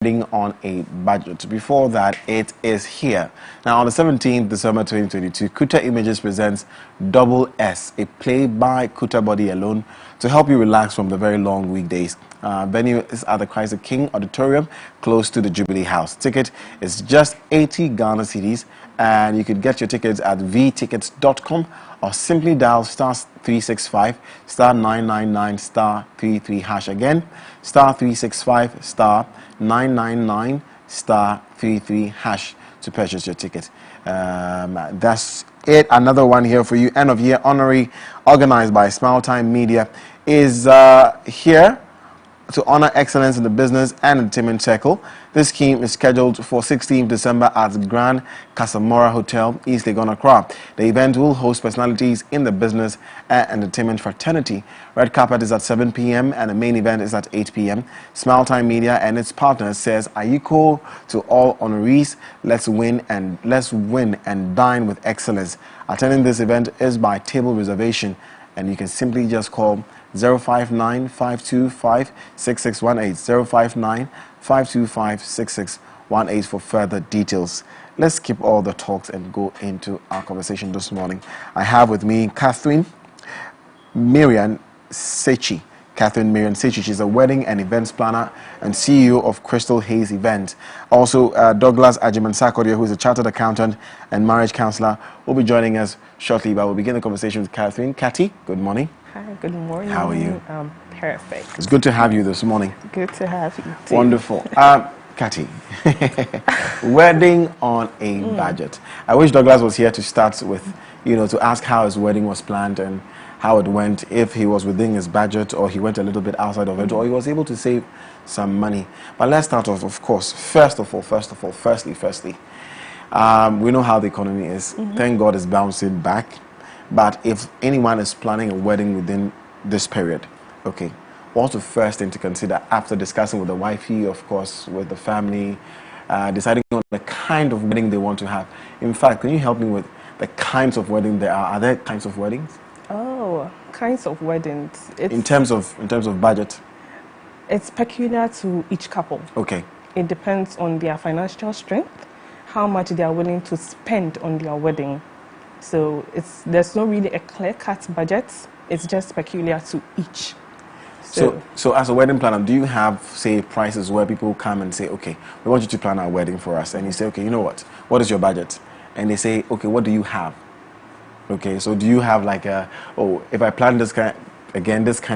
on a budget. Before that, it is here. Now, on the 17th December 2022, Kuta Images presents Double S, a play by Kuta Body Alone to help you relax from the very long weekdays. Venue is at the Christ the King Auditorium, close to the Jubilee House. Ticket is just 80 Ghana cedis, and you could get your tickets at vtickets.com or simply dial *365 *999 *33 hash. Again, *365 *999 *33 hash to purchase your ticket. That's it. Another one here for you. End of year honorary organized by Smile Time Media is here to honor excellence in the business and entertainment circle. This scheme is scheduled for 16th December at Grand Casamora Hotel, East Legon, Accra. The event will host personalities in the business and entertainment fraternity. Red carpet is at 7 p.m. and the main event is at 8 p.m. Smile Time Media and its partners says, "Ayiko to all honorees. Let's win and dine with excellence." Attending this event is by table reservation, and you can simply just call 059-525-6618, 059-525-6618 for further details. Let's skip all the talks and go into our conversation this morning. I have with me Catherine Marian Sechi. Catherine Marian Sechi, she's a wedding and events planner and CEO of Crystal Haze Event. Also, Douglas Ajiman-Sakodia, who is a chartered accountant and marriage counselor, will be joining us shortly, but we'll begin the conversation with Catherine. Cathy, good morning. Hi, good morning. How are you? Perfect. It's good to have you this morning. Good to have you too. Wonderful. Cathy, wedding on a budget. I wish Douglas was here to start with, to ask how his wedding was planned and how it went, if he was within his budget or he went a little bit outside of it, or he was able to save some money. But let's start off, of course, firstly, we know how the economy is. Thank God it's bouncing back. But if anyone is planning a wedding within this period, okay, what's the first thing to consider after discussing with the wifey, of course, with the family, deciding on the kind of wedding they want to have? In fact, can you help me with the kinds of wedding there are? Are there kinds of weddings? Oh, kinds of weddings. In terms of budget? It's peculiar to each couple. Okay. It depends on their financial strength, how much they are willing to spend on their wedding. So there's not really a clear-cut budget. It's just peculiar to each. So as a wedding planner, do you have, say, prices where people come and say, okay, we want you to plan our wedding for us? And you say, okay, you know what is your budget? And they say, okay, what do you have? Okay, so do you have like if I plan this kind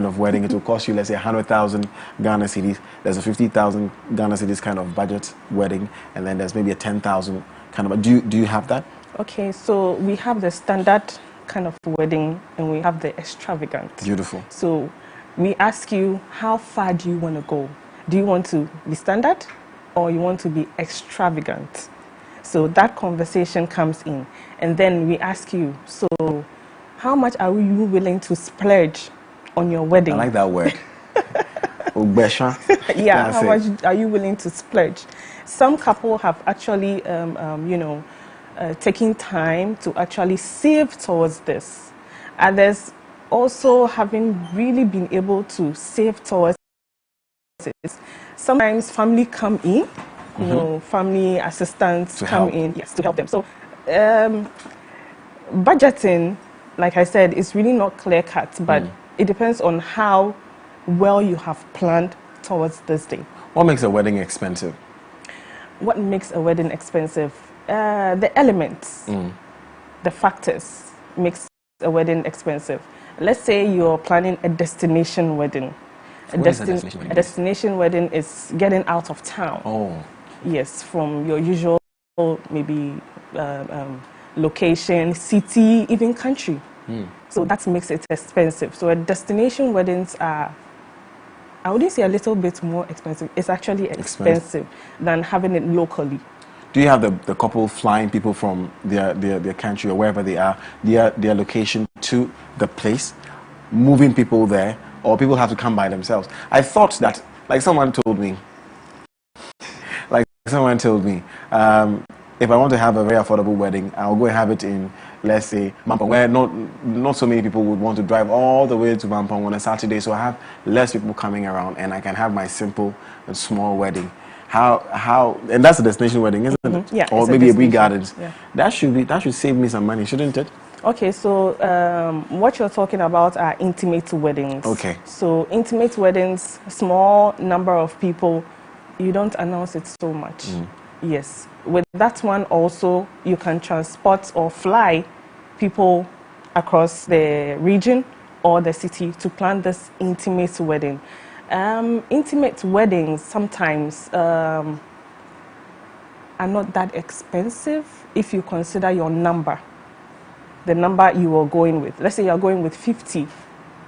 of wedding, it will cost you, let's say, 100,000 Ghana cedis. There's a 50,000 Ghana cedis kind of budget wedding, and then there's maybe a 10,000 kind of. Do you have that? Okay, so we have the standard kind of wedding and we have the extravagant. Beautiful. So we ask you, how far do you want to go? Do you want to be standard or you want to be extravagant? So that conversation comes in, and then we ask you, so how much are you willing to splurge on your wedding? I like that word. Yeah, how much are you willing to splurge? Some couple have actually, taking time to actually save towards this. Others also haven't really been able to save towards it. Sometimes family come in, family assistants come in, yes, to help them. So budgeting, like I said, is really not clear-cut, but it depends on how well you have planned towards this day. What makes a wedding expensive? What makes a wedding expensive? The elements, the factors makes a wedding expensive. Let's say you're planning a destination wedding. A destination wedding is getting out of town. Oh. Yes, from your usual maybe location, city, even country. So that makes it expensive. So a destination weddings are, I wouldn't say a little bit more expensive. It's actually expensive than having it locally. Do you have the couple flying people from their country or wherever they are, their location to the place, moving people there, or people have to come by themselves? I thought that, like someone told me, if I want to have a very affordable wedding, I'll go and have it in, let's say, Mampong, where not so many people would want to drive all the way to Mampong on a Saturday, so I have less people coming around and I can have my simple and small wedding. how, and that's a destination wedding, isn't it? Yeah, Or it's a maybe a Brie destination. Gardens. Yeah. That should save me some money, shouldn't it? Okay, so what you're talking about are intimate weddings. Okay. So intimate weddings, small number of people, you don't announce it so much. Yes. With that one also, you can transport or fly people across the region or the city to plan this intimate wedding. Intimate weddings sometimes are not that expensive if you consider your number, the number you are going with. Let's say you're going with 50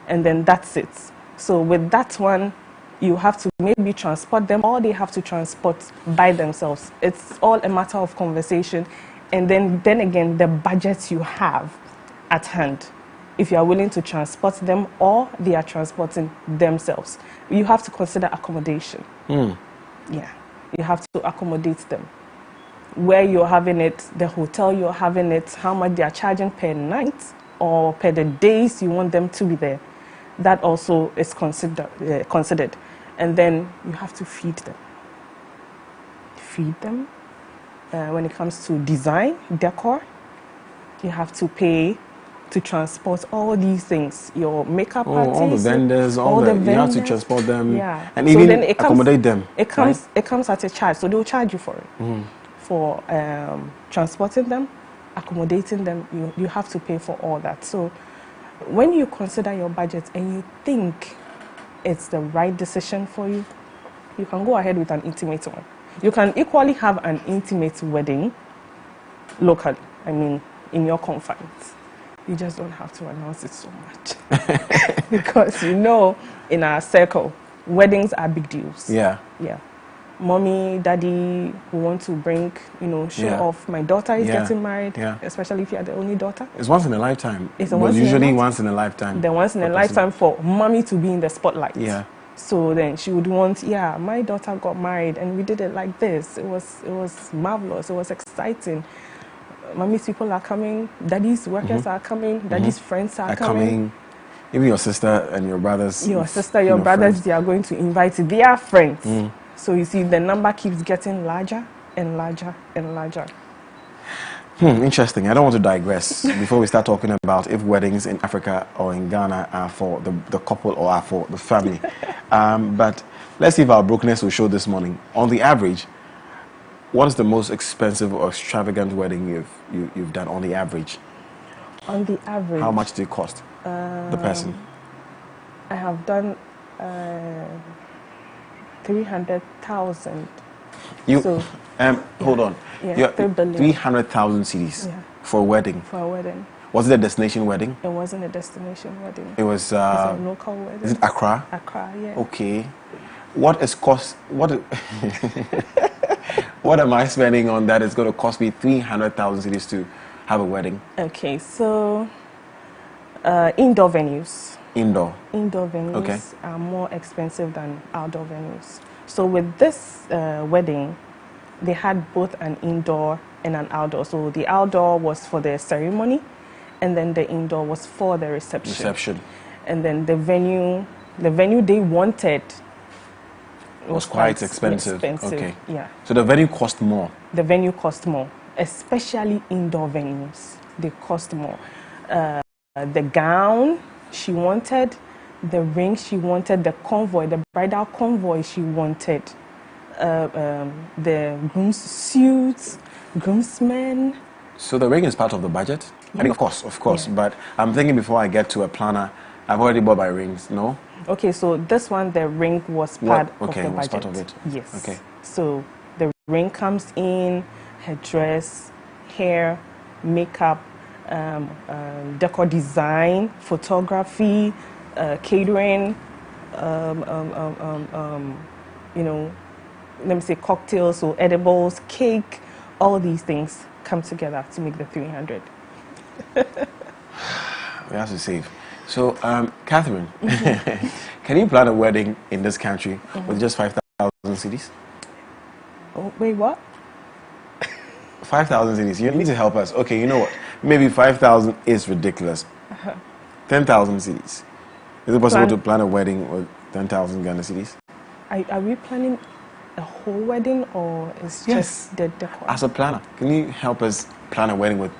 and then that's it. So with that one, you have to maybe transport them, or they have to transport by themselves. It's all a matter of conversation. And then again, the budget you have at hand, if you are willing to transport them or they are transporting themselves. You have to consider accommodation. Yeah, you have to accommodate them. Where you're having it, the hotel you're having it, how much they are charging per night or per the days you want them to be there. That also is considered. And then you have to feed them. Feed them. When it comes to design, decor, you have to pay to transport all these things. Your makeup artists, all the vendors, you have to transport them, yeah, and so even then accommodate them. It comes at a charge, so they'll charge you for it. For transporting them, accommodating them, you have to pay for all that. So when you consider your budget and you think it's the right decision for you, you can go ahead with an intimate one. You can equally have an intimate wedding locally, I mean, in your confines. You just don't have to announce it so much. Because in our circle, weddings are big deals. Yeah. Yeah. Mommy, daddy, we want to bring, show off. My daughter is getting married, especially if you are the only daughter. It's once in a lifetime. It's usually once in a lifetime. The once in a lifetime for mommy to be in the spotlight. Yeah. So then she would want, my daughter got married and we did it like this. It was marvelous. It was exciting. Mommy's people are coming. Daddy's workers are coming. Daddy's friends are coming. Even your sister and your brothers. Your brothers, friends. They are going to invite their friends. So you see, the number keeps getting larger and larger and larger. Interesting. I don't want to digress before we start talking about if weddings in Africa or in Ghana are for the couple or are for the family. But let's see if our brokenness will show this morning. On the average, what is the most expensive or extravagant wedding you've done on the average? On the average. How much did it cost the person? I have done 300,000. Hold on. Yeah, 300,000 cedis for a wedding. For a wedding. Was it a destination wedding? It wasn't a destination wedding. It was it's a local wedding. Is it Accra? Accra, yeah. Okay. What am I spending on that? It's going to cost me 300,000 cedis to have a wedding. Okay, so indoor venues. Indoor venues are more expensive than outdoor venues. So with this wedding, they had both an indoor and an outdoor. So the outdoor was for the ceremony, and then the indoor was for the reception. And then the venue they wanted was quite expensive. Okay. Yeah. So the venue cost more. The venue cost more, especially indoor venues. They cost more. The gown she wanted, the ring she wanted, the convoy, the bridal convoy she wanted, the groom's suits, groomsmen. So the ring is part of the budget? Yeah. I mean, of course. Yeah. But I'm thinking before I get to a planner, I've already bought my rings, no? Okay, so this one, the ring was part of the budget. Okay, was part of it. Yes. Okay. So the ring comes in, her dress, hair, makeup, decor design, photography, catering, let me say cocktails, so edibles, cake, all these things come together to make the 300. We have to save. So, Catherine, can you plan a wedding in this country with just 5,000 cedis? Oh, wait, what? 5,000 cedis. You need to help us. Okay, you know what? Maybe 5,000 is ridiculous. 10,000 cedis. Is it possible to plan a wedding with 10,000 Ghana cedis? Are we planning a whole wedding, or it's Yes. just the decor? As a planner, can you help us plan a wedding with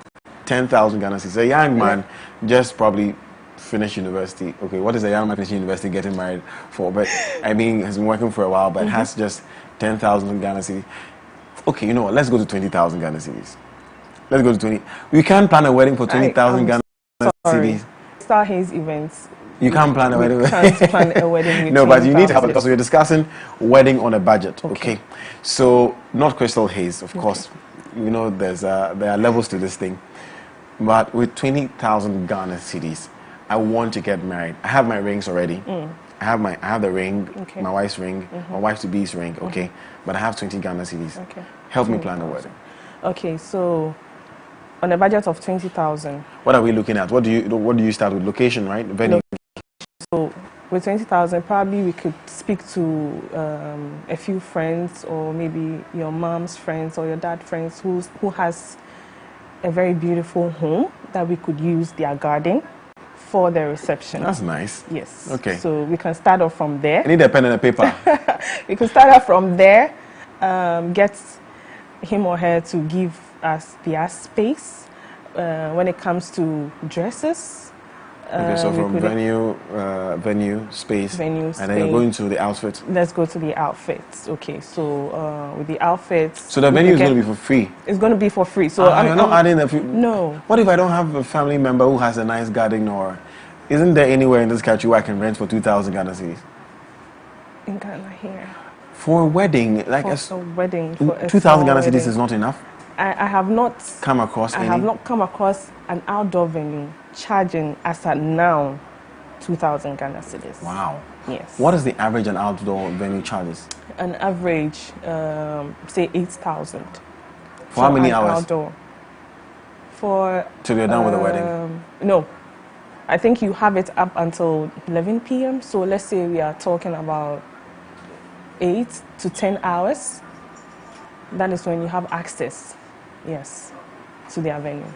10,000 Ghana cedis? A young man just probably finished university. Okay, what is a young man finishing university getting married for? But I mean, has been working for a while, but has just 10,000 Ghana cedis. Okay, you know what? Let's go to 20,000 Ghana cedis. Let's go to 20. We can't plan a wedding for 20,000 Ghana cedis. Star Hayes events. You can't plan a wedding. Can't plan a wedding with No, but you need to have it 20,000. because we're discussing wedding on a budget. Okay. So not Crystal Hayes, of course. You know, there are levels to this thing. But with 20,000 Ghana cedis, I want to get married. I have my rings already. I have the ring, my wife's ring, my wife to be's ring. Okay. But I have 20 Ghana cedis. Okay. Help me plan a wedding. Okay, so on a budget of 20,000. What are we looking at? What do you start with? Location, right? Venue. So with 20,000, probably we could speak to a few friends, or maybe your mom's friends or your dad's friends who has a very beautiful home that we could use their garden for the reception. That's nice. Yes. Okay. So we can start off from there. I need a pen and a paper. We can start off from there, get him or her to give us their space when it comes to dresses. Okay, so from venue, space, and then you're going to the outfit. Let's go to the outfits. Okay, so with the outfits. So the venue is going to be for free? It's going to be for free. So you're not adding a few? No. What if I don't have a family member who has a nice garden, or isn't there anywhere in this country where I can rent for 2,000 Ghana cedis? In Ghana here. For a wedding, like for a wedding, 2,000 Ghana cedis is not enough. I have not come across. I have not come across an outdoor venue charging as at now 2,000 Ghana cedis. Wow. Yes. What is the average an outdoor venue charges? An average, say 8,000. For how many hours? Outdoor. For till you're done with the wedding? No. I think you have it up until 11 p.m. So let's say we are talking about 8 to 10 hours. That is when you have access, yes, to their venue.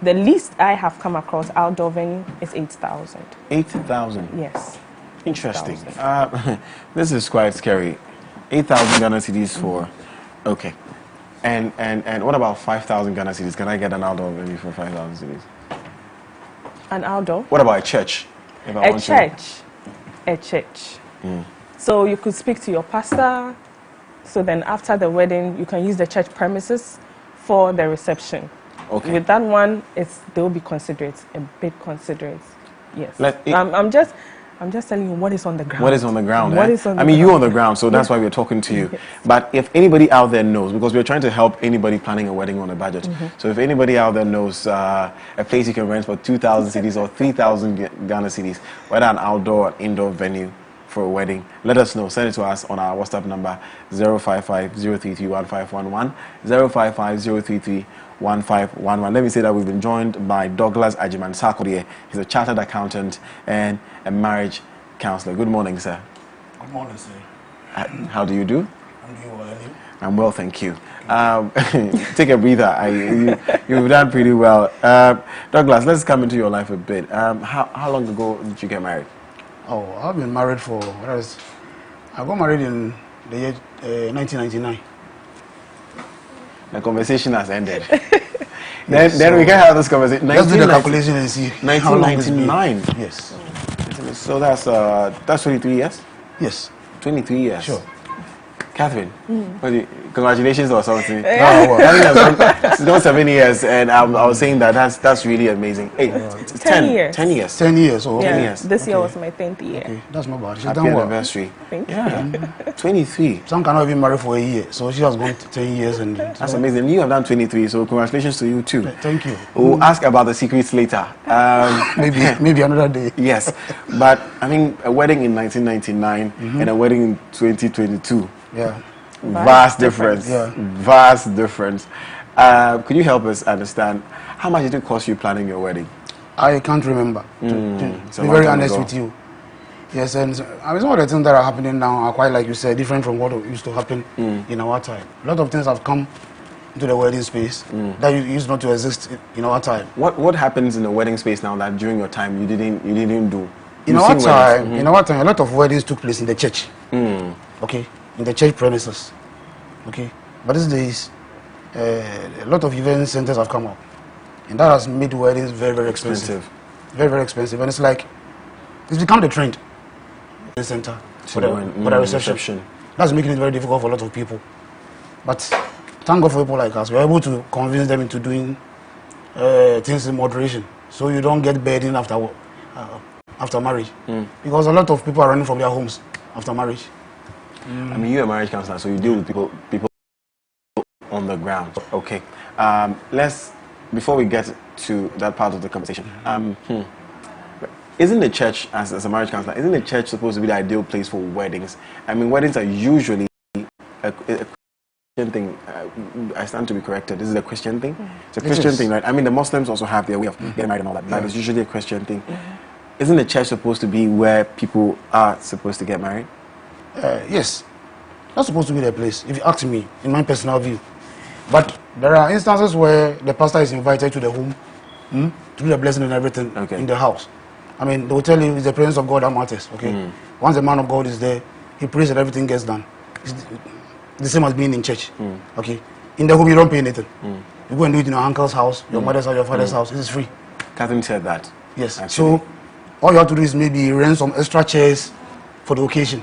The least I have come across outdoor venue is 8,000. 8,000? Yes. Interesting. This is quite scary. 8,000 Ghana cedis for, okay. And what about 5,000 Ghana cedis? Can I get an outdoor venue for 5,000 cedis? An outdoor? What about a church? A church. So you could speak to your pastor. So then after the wedding, you can use the church premises for the reception. Okay. With that one, they'll be considerate, a bit considerate. Yes. I'm just telling you what is on the ground. What is on the ground? What is on the ground? you're on the ground, so that's why we're talking to you. Yes. But if anybody out there knows, because we're trying to help anybody planning a wedding on a budget. So if anybody out there knows a place you can rent for 2,000 cedis or 3,000 Ghana cedis, whether an outdoor or indoor venue for a wedding, let us know. Send it to us on our WhatsApp number 055-033-1511, 055-033-1511. Let me say that we've been joined by Douglas Ajiman Sarkodie. He's a chartered accountant and a marriage counselor. Good morning, sir. Good morning, sir. How do you do? I'm doing well, and you? I'm well, thank you. Take a breather. You've done pretty well. Douglas, let's come into your life a bit. How long ago did you get married? Oh, I've been married for, I got married in the year 1999. The conversation has ended. then we can have this conversation. Let's do the calculation and see. 1999. Yes. So that's 23 years? Yes. 23 years. Sure. Catherine, congratulations or something. Well. It's not 7 years, and I was saying that's really amazing. Hey, 10 years. 10 years. 10 years. Oh, yeah, 10 years. This year was my 10th year. Okay, that's not bad. She's Happy done well. anniversary. Thank you. 23. Some cannot even marry for a year, so she has gone 10 years. And that's amazing. You have done 23, so congratulations to you too. Thank you. We'll ask about the secrets later. Maybe another day. Yes, but I mean, a wedding in 1999 and a wedding in 2022. Yeah. Vast difference. Yeah. Vast difference. Could you help us understand how much did it cost you planning your wedding? I can't remember. To be very honest with you. Yes, and I mean, some of the things that are happening now are quite, like you said, different from what used to happen in our time. A lot of things have come into the wedding space that used not to exist in our time. What happens in the wedding space now that during your time you didn't do? In our time, a lot of weddings took place in the church. Okay, in the church premises. Okay, but these days, a lot of event centers have come up, and that has made weddings very, very expensive. Very, very expensive, and it's become the trend. The center for the reception. That's making it very difficult for a lot of people. But thank God for people like us. We're able to convince them into doing things in moderation, so you don't get burdened after marriage. Because a lot of people are running from their homes after marriage. I mean, you're a marriage counselor, so you deal with people on the ground. Okay. Before we get to that part of the conversation, isn't the church, as a marriage counselor, isn't the church supposed to be the ideal place for weddings? I mean, weddings are usually a Christian thing. I stand to be corrected. This is a Christian thing. It's a Christian thing, right? I mean, the Muslims also have their way of getting married and all that, but it's usually a Christian thing. Isn't the church supposed to be where people are supposed to get married? Yes, that's supposed to be the place, if you ask me, in my personal view. But there are instances where the pastor is invited to the home to do the blessing and everything in the house. I mean, they will tell you it's the presence of God that matters, okay? Once the man of God is there, he prays and everything gets done. It's the same as being in church, okay? In the home, you don't pay anything. You go and do it in your uncle's house, your mother's house, your father's house. It is free. Catherine said that. Yes. Actually. So all you have to do is maybe rent some extra chairs for the occasion.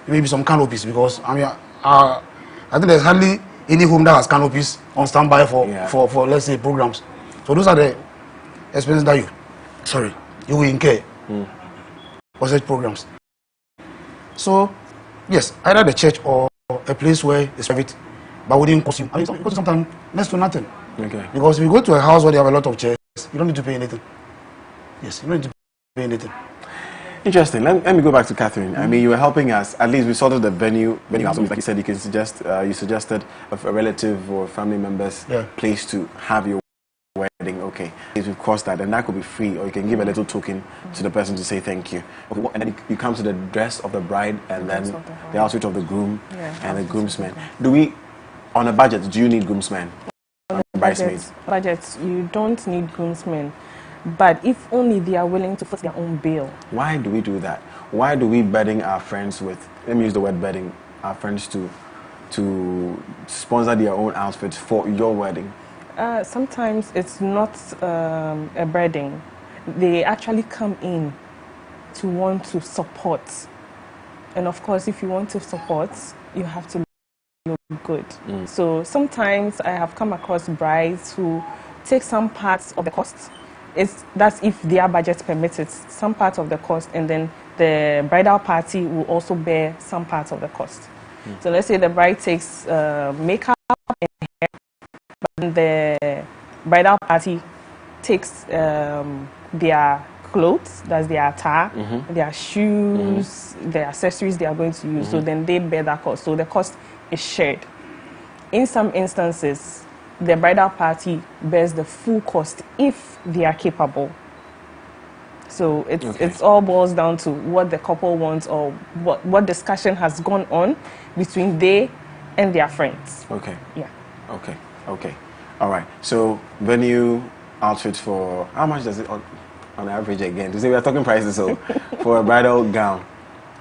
Maybe some canopies, because I mean, I think there's hardly any home that has canopies on standby for let's say programs. So those are the expenses that you will incur for such programs. So yes, either the church or a place where it's private, but wouldn't cost you. I mean, it costs sometimes next to nothing. Okay. Because if you go to a house where they have a lot of chairs, you don't need to pay anything. Yes, you don't need to pay anything. Interesting. Let me go back to Catherine. I mean, you were helping us. At least we sorted the venue house. Like you said, you can suggest. You suggested a relative or family member's place to have your wedding. Okay, if you've crossed that, then that could be free, or you can give a little token to the person to say thank you. Okay, and then you come to the dress of the bride, and then the outfit of the groom and the groomsmen. Do we, on a budget, do you need groomsmen? On bridesmaids? Budget, you don't need groomsmen. But if only they are willing to foot their own bill. Why do we do that? Why do we burden our friends with, let me use the word burden, our friends to sponsor their own outfits for your wedding? Sometimes it's not a burden. They actually come in to want to support. And of course, if you want to support, you have to look good. So sometimes I have come across brides who take some parts of the cost. That's if their budget permits it, some part of the cost, and then the bridal party will also bear some part of the cost. So let's say the bride takes makeup and hair, but the bridal party takes their clothes, that's their attire, their shoes, the accessories they are going to use, so then they bear that cost. So the cost is shared. In some instances, the bridal party bears the full cost if they are capable. So it's all boils down to what the couple wants, or what discussion has gone on between they and their friends. Okay. Yeah. Okay. All right. So venue outfit for, how much does it on average again? To say we are talking prices, so for a bridal gown.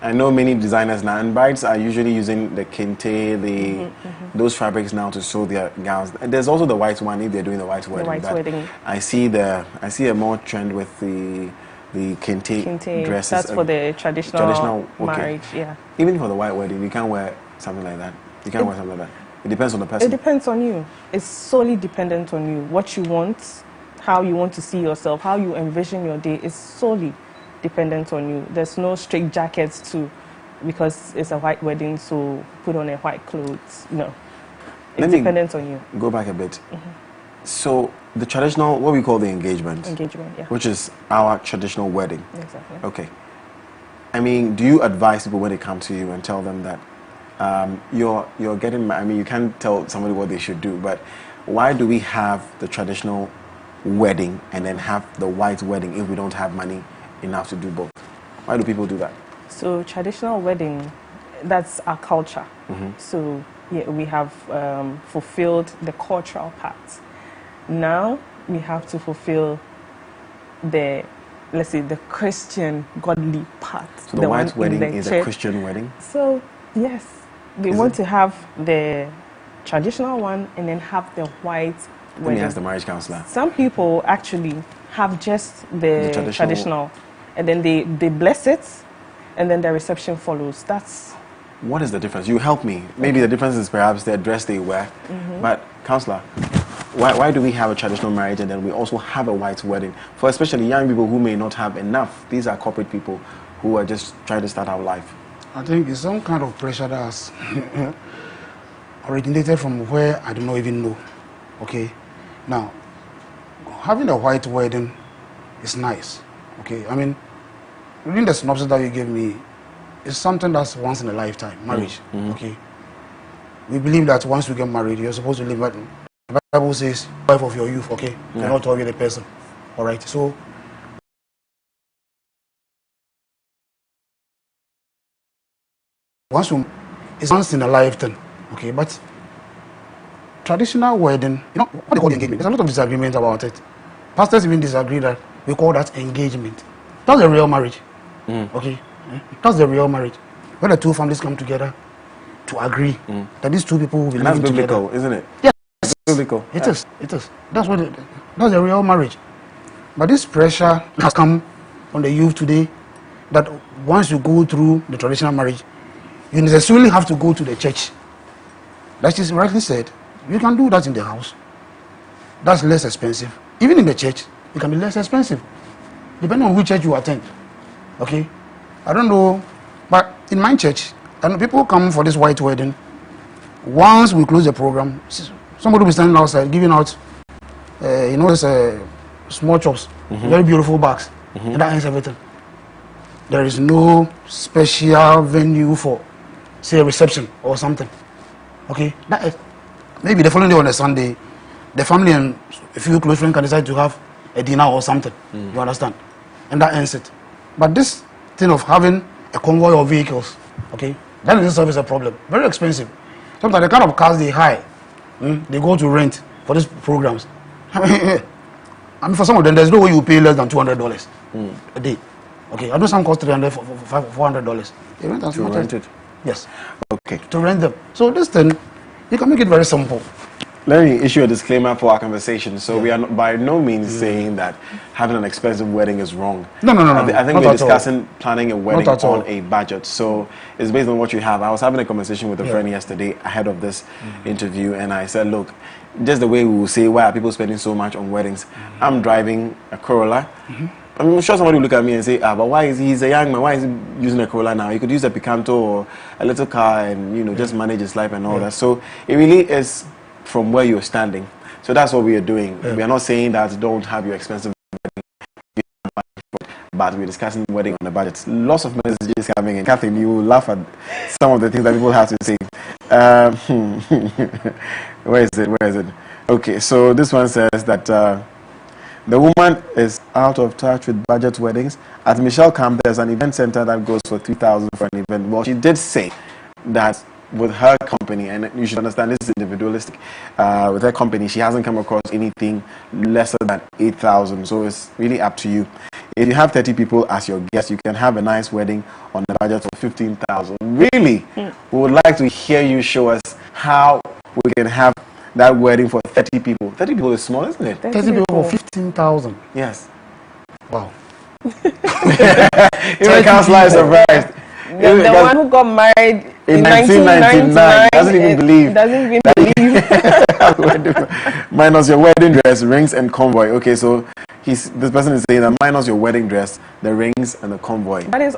I know many designers now, and brides are usually using the kente, those fabrics now to sew their gowns. And there's also the white one if they're doing the white wedding. The white wedding. I see a more trend with the kente dresses. That's for the traditional marriage. Yeah. Even for the white wedding, you can't wear something like that. You can't wear something like that. It depends on the person. It depends on you. It's solely dependent on you. What you want, how you want to see yourself, how you envision your day is solely dependent on you. There's no strict jackets because it's a white wedding, so put on a white clothes. No. It's dependent on you. Go back a bit. So the traditional, what we call the engagement. Engagement, yeah. Which is our traditional wedding. Exactly. Okay. I mean, do you advise people when they come to you and tell them that you're getting married? I mean, you can't tell somebody what they should do, but why do we have the traditional wedding and then have the white wedding if we don't have money enough to do both? Why do people do that? So traditional wedding, that's our culture. So yeah, we have fulfilled the cultural part. Now we have to fulfill the, let's say, the Christian godly part. So the white wedding is a Christian wedding? So yes, they want to have the traditional one and then have the white Let me wedding. ask the marriage counselor. Some people actually have just the traditional, and then they bless it, and then the reception follows. That's... What is the difference? You help me. Maybe the difference is perhaps the dress they wear. But, counselor, why do we have a traditional marriage and then we also have a white wedding? For especially young people who may not have enough. These are corporate people who are just trying to start out life. I think it's some kind of pressure that has originated from where I do not even know. Okay? Now, having a white wedding is nice. Okay? I mean, reading the synopsis that you gave me, it's something that's once in a lifetime, marriage. Okay? We believe that once you get married, you're supposed to live. The Bible says, wife of your youth, okay? You're not always the person. All right? So, it's once in a lifetime, okay? But traditional wedding, you know what they call engagement. There's a lot of disagreements about it. Pastors even disagree that we call that engagement. That's the real marriage, okay? That's the real marriage. When the two families come together to agree that these two people will be living together. That's biblical, isn't it? Yes, it's biblical. It is. It is. That's the real marriage. But this pressure has come on the youth today that once you go through the traditional marriage, you necessarily have to go to the church. That is rightly said. You can do that in the house. That's less expensive. Even in the church, it can be less expensive, depending on which church you attend. Okay? I don't know, but in my church, and people come for this white wedding. Once we close the program, somebody will be standing outside giving out, small chops, very beautiful bags, and that ends everything. There is no special venue for, say, a reception or something. Okay, that is, maybe the following day on a Sunday, the family and a few close friends can decide to have a dinner or something. You understand? And that ends it. But this thing of having a convoy of vehicles, okay, that in itself is a problem. Very expensive. Sometimes the kind of cars they hire, they go to rent for these programs. I mean, for some of them, there's no way you pay less than $200 a day. Okay, I know some cost $300, $400. They rent as much rent it. Yes. Okay. To rent them. So this thing, you can make it very simple. Let me issue a disclaimer for our conversation. So we are by no means saying that having an expensive wedding is wrong. No. I think Not we're at discussing planning a wedding Not at all. on a budget. So it's based on what you have. I was having a conversation with a friend yesterday ahead of this interview, and I said, look, just the way we will say, why are people spending so much on weddings? I'm driving a Corolla. I'm sure somebody will look at me and say, but why is he's a young man, why is he using a Corolla now? He could use a Picanto or a little car and, just manage his life and all that. So it really is from where you're standing. So that's what we are doing. We are not saying that don't have your expensive wedding, but we're discussing wedding on the budget. Lots of messages coming in. Catherine, you will laugh at some of the things that people have to say. Where is it? Okay, so this one says that the woman is out of touch with budget weddings. At Michelle Camp, there's an event center that goes for $3,000 for an event. Well, she did say that with her company, and you should understand this is individualistic, with her company, she hasn't come across anything lesser than $8,000. So it's really up to you. If you have 30 people as your guests, you can have a nice wedding on a budget of $15,000. Really? We would like to hear you show us how we can have that wedding for 30 people. 30 people is small, isn't it? 30 people for 15,000. Yes. Wow. Even counselor is surprised. The one who got married in 1999 doesn't even believe. Doesn't even believe. Minus your wedding dress, rings, and convoy. Okay, so this person is saying that minus your wedding dress, the rings, and the convoy. But it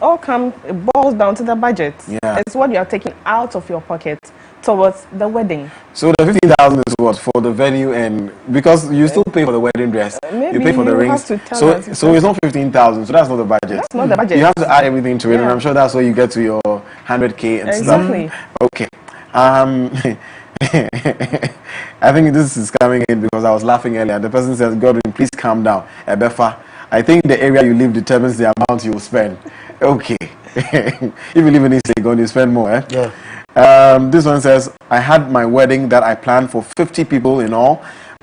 boils down to the budget. Yeah. It's what you're taking out of your pocket towards the wedding. So the 15,000 is what for the venue, and because you still pay for the wedding dress, you pay for the rings. So it's not 15,000. So that's not the budget. That's not the budget. You have to add everything to it, and I'm sure that's where you get to your 100K and exactly. stuff. Okay. I think this is coming in because I was laughing earlier. The person says, "Godwin, please calm down, Ebefa. I think the area you live determines the amount you will spend." Okay. If you live in East Legon, you spend more, eh? Yeah. This one says, I had my wedding that I planned for 50 people in all,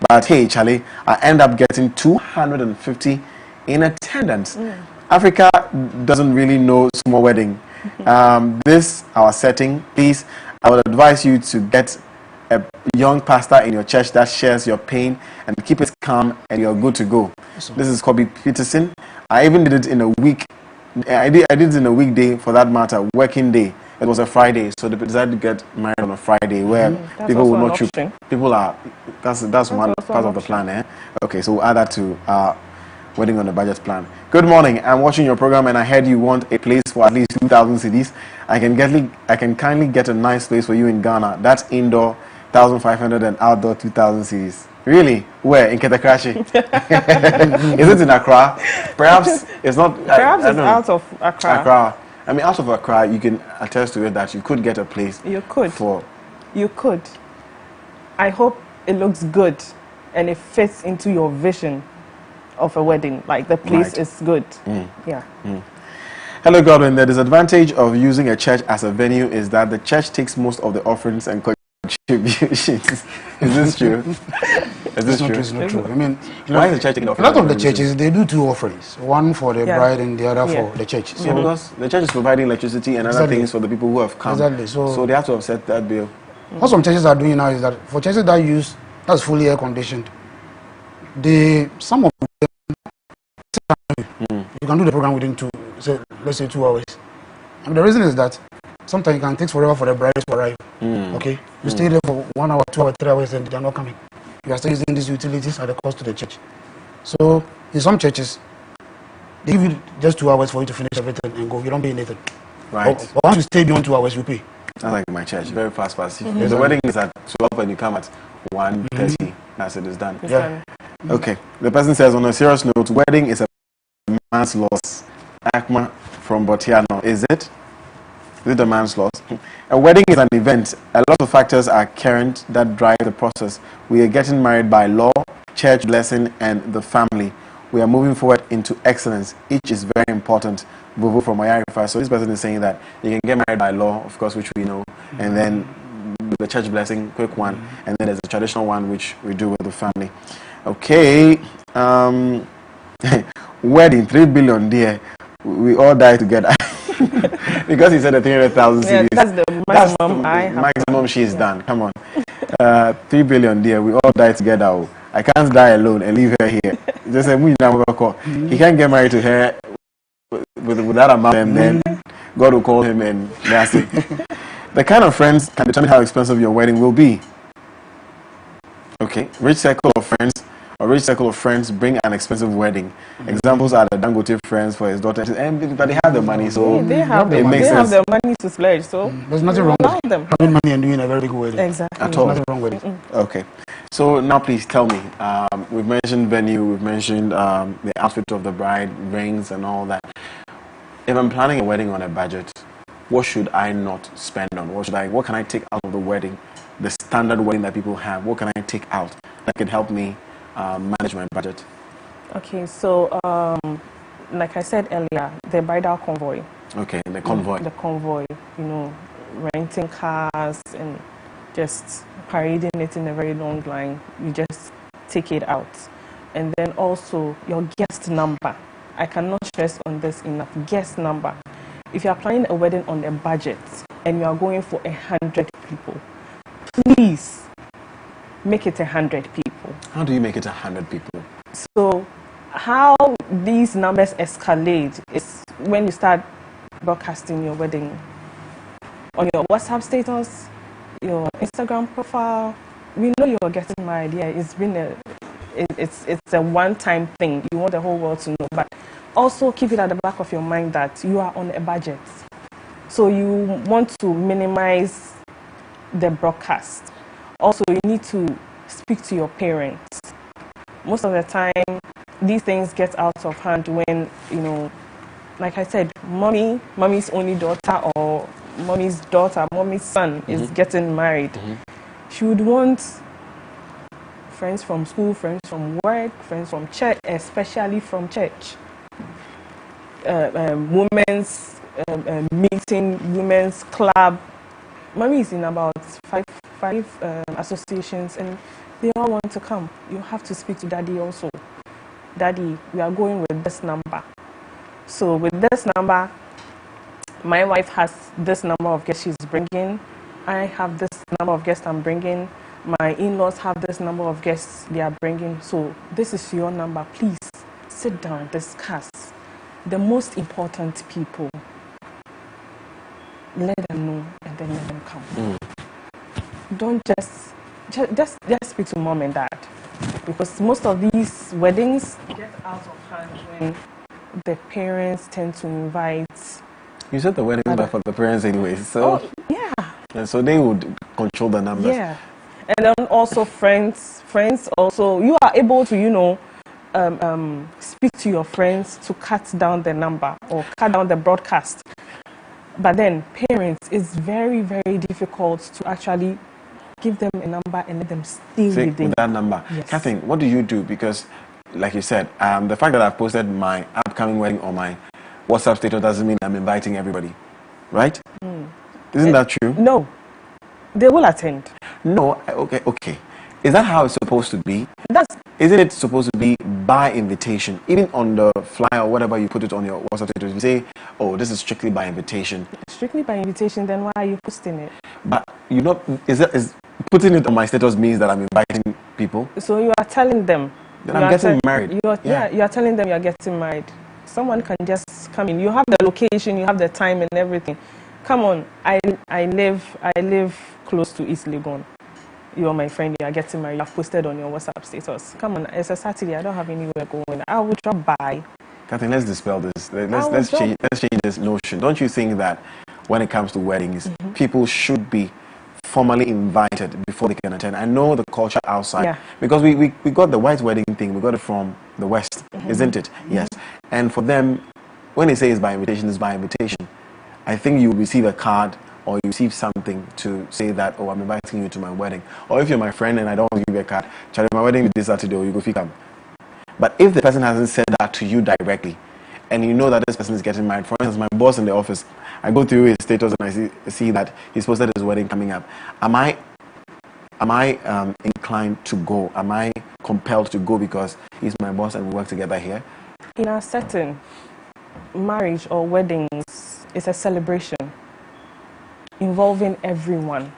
but hey, Charlie, I end up getting 250 in attendance. Africa doesn't really know small wedding. This, our setting, please, I would advise you to get young pastor in your church that shares your pain and keep it calm and you're good to go. Awesome. This is Kobe Peterson. I even did it in a week. I did it in a weekday, for that matter, working day. It was a Friday, so they decided to get married on a Friday where people will not choose. People are, that's one part of the plan, eh? Okay, so we'll add that to wedding on a budget plan. Good morning. I'm watching your program and I heard you want a place for at least 2,000 cedis. I can kindly get a nice place for you in Ghana. That's indoor 1,500 and outdoor 2,000 cedis. Really? Where? In Ketakrashi? Is it in Accra? Perhaps it's not. Perhaps it's out of Accra. I mean, out of Accra, you can attest to it that you could get a place. You could. For. You could. I hope it looks good and it fits into your vision of a wedding. Like the place is good. Yeah. Hello, Godwin. The disadvantage of using a church as a venue is that the church takes most of the offerings and contributions. Is this true? Is this true? It's not true. I mean, why is the church taking offerings? A lot of the churches, they do two offerings. One for the bride and the other for the church. So because the church is providing electricity and other things for the people who have come. Exactly. So they have to offset that bill. What some churches are doing now is that for churches that's fully air conditioned, some of them, you can do the program within let's say 2 hours. And the reason is that sometimes it can take forever for the brides to arrive. Okay, you stay there for 1 hour, 2 hours, 3 hours, and they're not coming. You are still using these utilities at the cost to the church. So in some churches, they give you just 2 hours for you to finish everything and go. You don't pay anything. Right. But once you stay beyond 2 hours, you pay. Sounds like my church. Very fast. If the wedding is at 12 and you come at 1:30, that's it. It's done. Okay. The person says, on a serious note, wedding is a man's loss. Akma from Botiano. Is it? Is it a man's loss? A wedding is an event. A lot of factors are current that drive the process. We are getting married by law, church blessing, and the family. We are moving forward into excellence. Each is very important. Vuvu from Oyarifa. So this person is saying that you can get married by law, of course, which we know, and then the church blessing, quick one, and then there's a traditional one which we do with the family. Okay. Wedding, 3 billion, dear. We all die together. Because he said the 300,000 cedis. That's the maximum maximum she's done. Come on. 3 billion, dear. We all die together. Oh. I can't die alone and leave her here. Just say, he can't get married to her with that amount, and then God will call him and that's it. The kind of friends can determine how expensive your wedding will be. Okay. Rich circle of friends bring an expensive wedding. Examples are the Dangote friends for his daughter, but they have the money, so they have the money to splurge. So there's nothing wrong with them having money and doing a very big wedding. Exactly. At all. Nothing wrong with it. Okay. So now please tell me, we've mentioned venue, we've mentioned the outfit of the bride, rings and all that. If I'm planning a wedding on a budget, what should I not spend on? What can I take out of the wedding? The standard wedding that people have, what can I take out that can help me manage my budget? Okay, so like I said earlier, the bridal convoy. Okay, the convoy. The convoy, renting cars and just parading it in a very long line. You just take it out. And then also your guest number. I cannot stress on this enough. Guest number. If you are planning a wedding on a budget and you are going for 100 people, please make it 100 people. How do you make it 100 people? So how these numbers escalate is when you start broadcasting your wedding on your WhatsApp status, your Instagram profile. We know you're getting married. Yeah, it's a one-time thing. You want the whole world to know, but also keep it at the back of your mind that you are on a budget. So you want to minimize the broadcast. Also, you need to speak to your parents. Most of the time, these things get out of hand when, like I said, mommy's only daughter or mommy's son is getting married. She would want friends from school, friends from work, friends from church, especially from church. Women's meeting, women's club. Mommy is in about five associations and they all want to come. You have to speak to daddy also. Daddy, we are going with this number. So with this number, my wife has this number of guests she's bringing. I have this number of guests I'm bringing. my in-laws have this number of guests they are bringing, so this is your number. Please sit down, discuss. The most important people, let them know, and then let them come. Don't just speak to mom and dad, because most of these weddings get out of hand when the parents tend to invite. You said the wedding is for the parents anyway, so yeah. And so they would control the numbers. Yeah, and then also friends also, you are able to speak to your friends to cut down the number or cut down the broadcast. But then parents, it's very, very difficult to actually give them a number and let them stay with that number. Yes. Catherine, what do you do? Because, like you said, the fact that I've posted my upcoming wedding on my WhatsApp status doesn't mean I'm inviting everybody, right? Isn't that true? No, they will attend. No, okay. Is that how it's supposed to be? Isn't it supposed to be by invitation? Even on the flyer or whatever you put it on your WhatsApp status, you say, oh, this is strictly by invitation. Strictly by invitation, then why are you posting it? But is putting it on my status means that I'm inviting people? So you are telling them. Then I'm getting married. You are telling them you are getting married. Someone can just come in. You have the location, you have the time and everything. Come on, I live close to East Legon. You're my friend, you are getting married, I've posted on your WhatsApp status. Come on, it's a Saturday, I don't have anywhere going. I will drop by. Catherine, let's dispel this. Let's change this notion. Don't you think that when it comes to weddings, people should be formally invited before they can attend? I know the culture outside, because we got the white wedding thing, we got it from the West, isn't it? Yes. And for them, when they say it's by invitation, it's by invitation. I think you receive a card or you receive something to say that, oh, I'm inviting you to my wedding. Or if you're my friend and I don't want to give you a card, Charlie, my wedding is this Saturday, or you go come. But if the person hasn't said that to you directly, and you know that this person is getting married, for instance, my boss in the office, I go through his status and I see that he's posted his wedding coming up. Am I inclined to go? Am I compelled to go because he's my boss and we work together here? In our setting, marriage or weddings is a celebration involving everyone.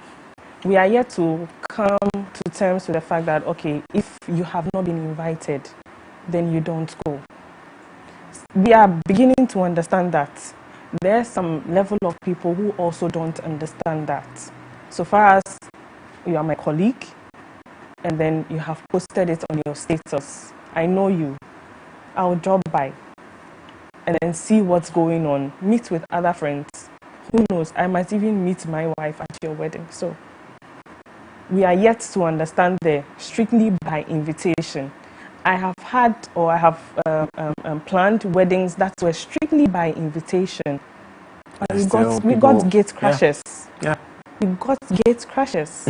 We are yet to come to terms with the fact that, okay, if you have not been invited, then you don't go. We are beginning to understand that. There's some level of people who also don't understand that. So far as you are my colleague, and then you have posted it on your status, I know you, I'll drop by and then see what's going on, meet with other friends. Who knows, I might even meet my wife at your wedding. So we are yet to understand the strictly by invitation. I have had or I have planned weddings that were strictly by invitation. And we got gate crashes. Yeah. We got gate crashes.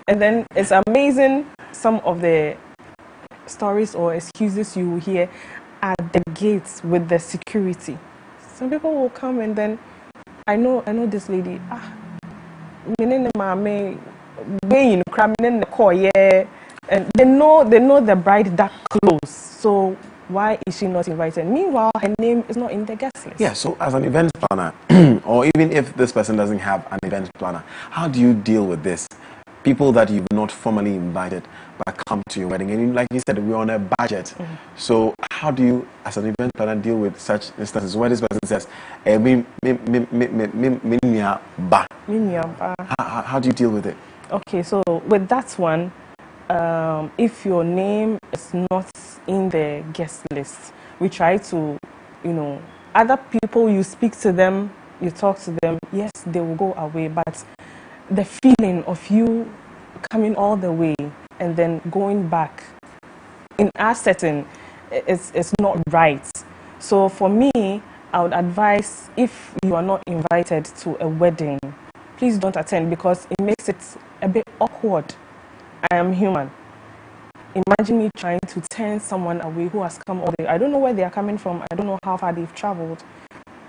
And then it's amazing some of the stories or excuses you will hear at the gates with the security. Some people will come and then, I know this lady. And they know the bride that close. So why is she not invited? Meanwhile, her name is not in the guest list. Yeah, so as an event planner, or even if this person doesn't have an event planner, how do you deal with this? People that you've not formally invited but come to your wedding. And like you said, we're on a budget. So how do you, as an event planner, deal with such instances where this person says, how do you deal with it? Okay, so with that one, if your name is not in the guest list, we try to, other people, you speak to them, you talk to them, yes, they will go away, but the feeling of you coming all the way and then going back in our setting is not right. So for me, I would advise, if you are not invited to a wedding, please don't attend, because it makes it a bit awkward. I am human. Imagine me trying to turn someone away who has come all the way. I don't know where they are coming from. I don't know how far they've traveled.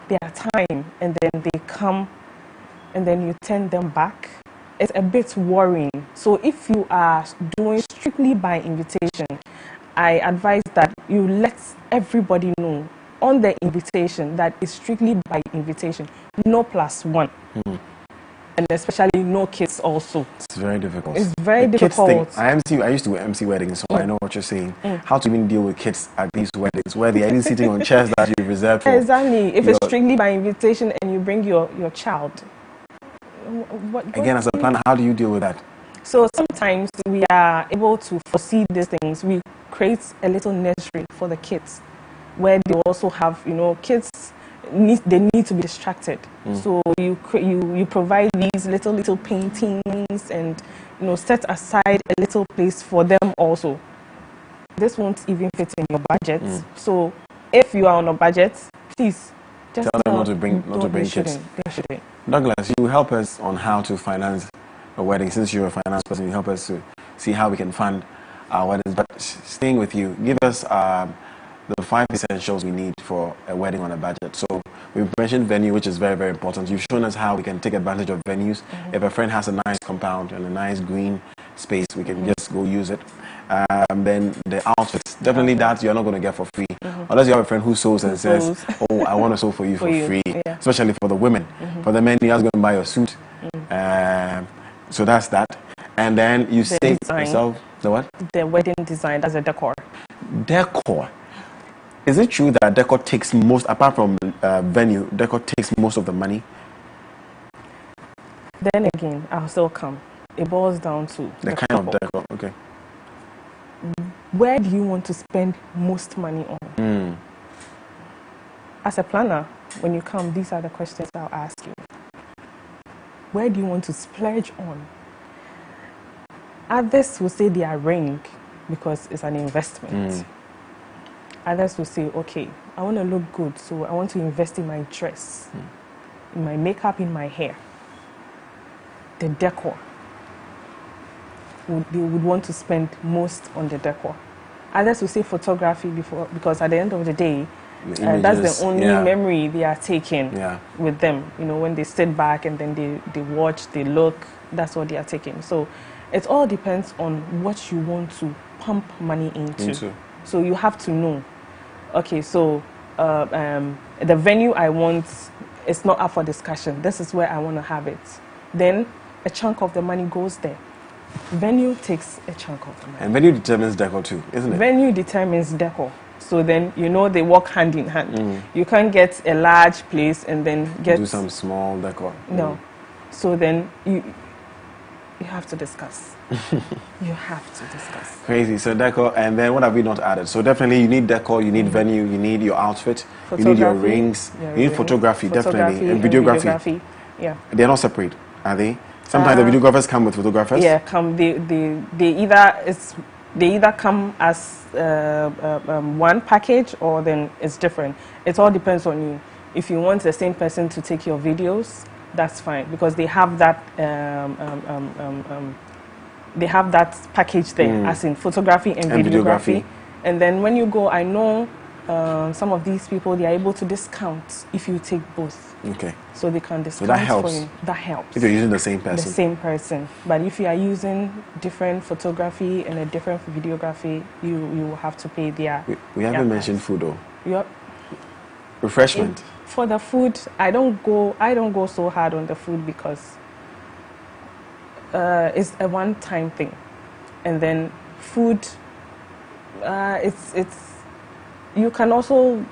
Their time, and then they come and then you turn them back. It's a bit worrying. So if you are doing strictly by invitation, I advise that you let everybody know on the invitation that it's strictly by invitation, no +1. and especially no kids also. It's very difficult. It's very the difficult. Kids thing, I used to MC weddings, so I know what you're saying. How to even deal with kids at these weddings, where they're sitting on chairs that you've reserved for. Exactly. If it's strictly by invitation and you bring your child. Again, as a planner, how do you deal with that? So sometimes we are able to foresee these things. We create a little nursery for the kids, where they also have, kids need to be distracted. So you provide these little paintings and set aside a little place for them also. This won't even fit in your budget. So if you are on a budget, please just tell them not to bring kids. They shouldn't. Douglas, you help us on how to finance a wedding. Since you're a finance person, you help us to see how we can fund our weddings. But staying with you, give us the 5 essentials we need for a wedding on a budget. So we've mentioned venue, which is very, very important. You've shown us how we can take advantage of venues. If a friend has a nice compound and a nice green space, we can just go use it. Then the outfits, definitely that you're not going to get for free. Unless you have a friend who sews and says, oh, I want to sew for you for free. Yeah. Especially for the women. For the men, you're just going to buy a suit. So that's that. And then you say yourself, the what? The wedding design, that's a decor. Decor. Is it true that decor takes most, apart from venue, decor takes most of the money? Then again, I'll still come. It boils down to the kind of decor. Okay. Where do you want to spend most money on? As a planner, when you come, these are the questions I'll ask you. Where do you want to splurge on? Others will say they are ring because it's an investment. Others will say, okay, I want to look good, so I want to invest in my dress, in my makeup, in my hair. The decor. They would want to spend most on the decor. Others will say photography because at the end of the day, that's the only memory they are taking with them. When they sit back and then they watch, they look, that's what they are taking. So it all depends on what you want to pump money into. So you have to know, okay, so the venue I want is not up for discussion. This is where I want to have it. Then a chunk of the money goes there. Venue takes a chunk of the money. And venue determines decor too, isn't it? Venue determines decor. So then, they work hand in hand. You can't get a large place and then do some small decor. No. So then you have to discuss. You have to discuss. Crazy. So decor, and then what have we not added? So definitely you need decor, you need venue, you need your outfit, you need your rings, you need photography, definitely, and videography. Yeah. They're not separate, are they? Sometimes the videographers come with photographers. Yeah, they either come as one package or then it's different. It all depends on you. If you want the same person to take your videos, that's fine because they have that package there, as in photography and videography. And then when you go, I know some of these people, they are able to discount if you take both. Okay. So they can discount that helps. for you. That helps. If you're using the same person. The same person. But if you are using different photography and a different videography, you will have to pay their. We haven't mentioned food though. Yep. Refreshment. For the food, I don't go so hard on the food because it's a one-time thing, and then food, it's you can also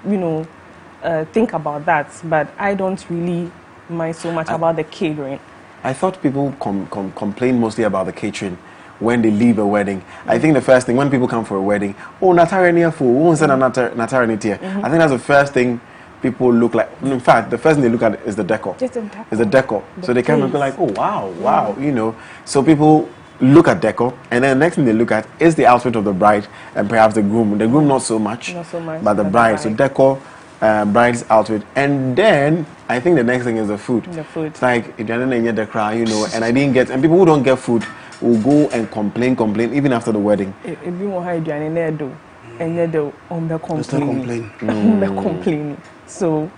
think about that, but I don't really mind so much about the catering. I thought people complain mostly about the catering when they leave a wedding. I think the first thing when people come for a wedding, Natarania for who said Natarania. I think that's the first thing people look like. In fact, the first thing they look at is the decor. It's the decor. So they come and be like, oh wow. So people look at decor, and then the next thing they look at is the outfit of the bride and perhaps the groom. The groom not so much, but the bride. So decor, bride's outfit, and then I think the next thing is the food. The food. It's like if you're not the crowd, and I didn't get, and people who don't get food will go and complain even after the wedding. If you want to hide your do, and you do complain. So,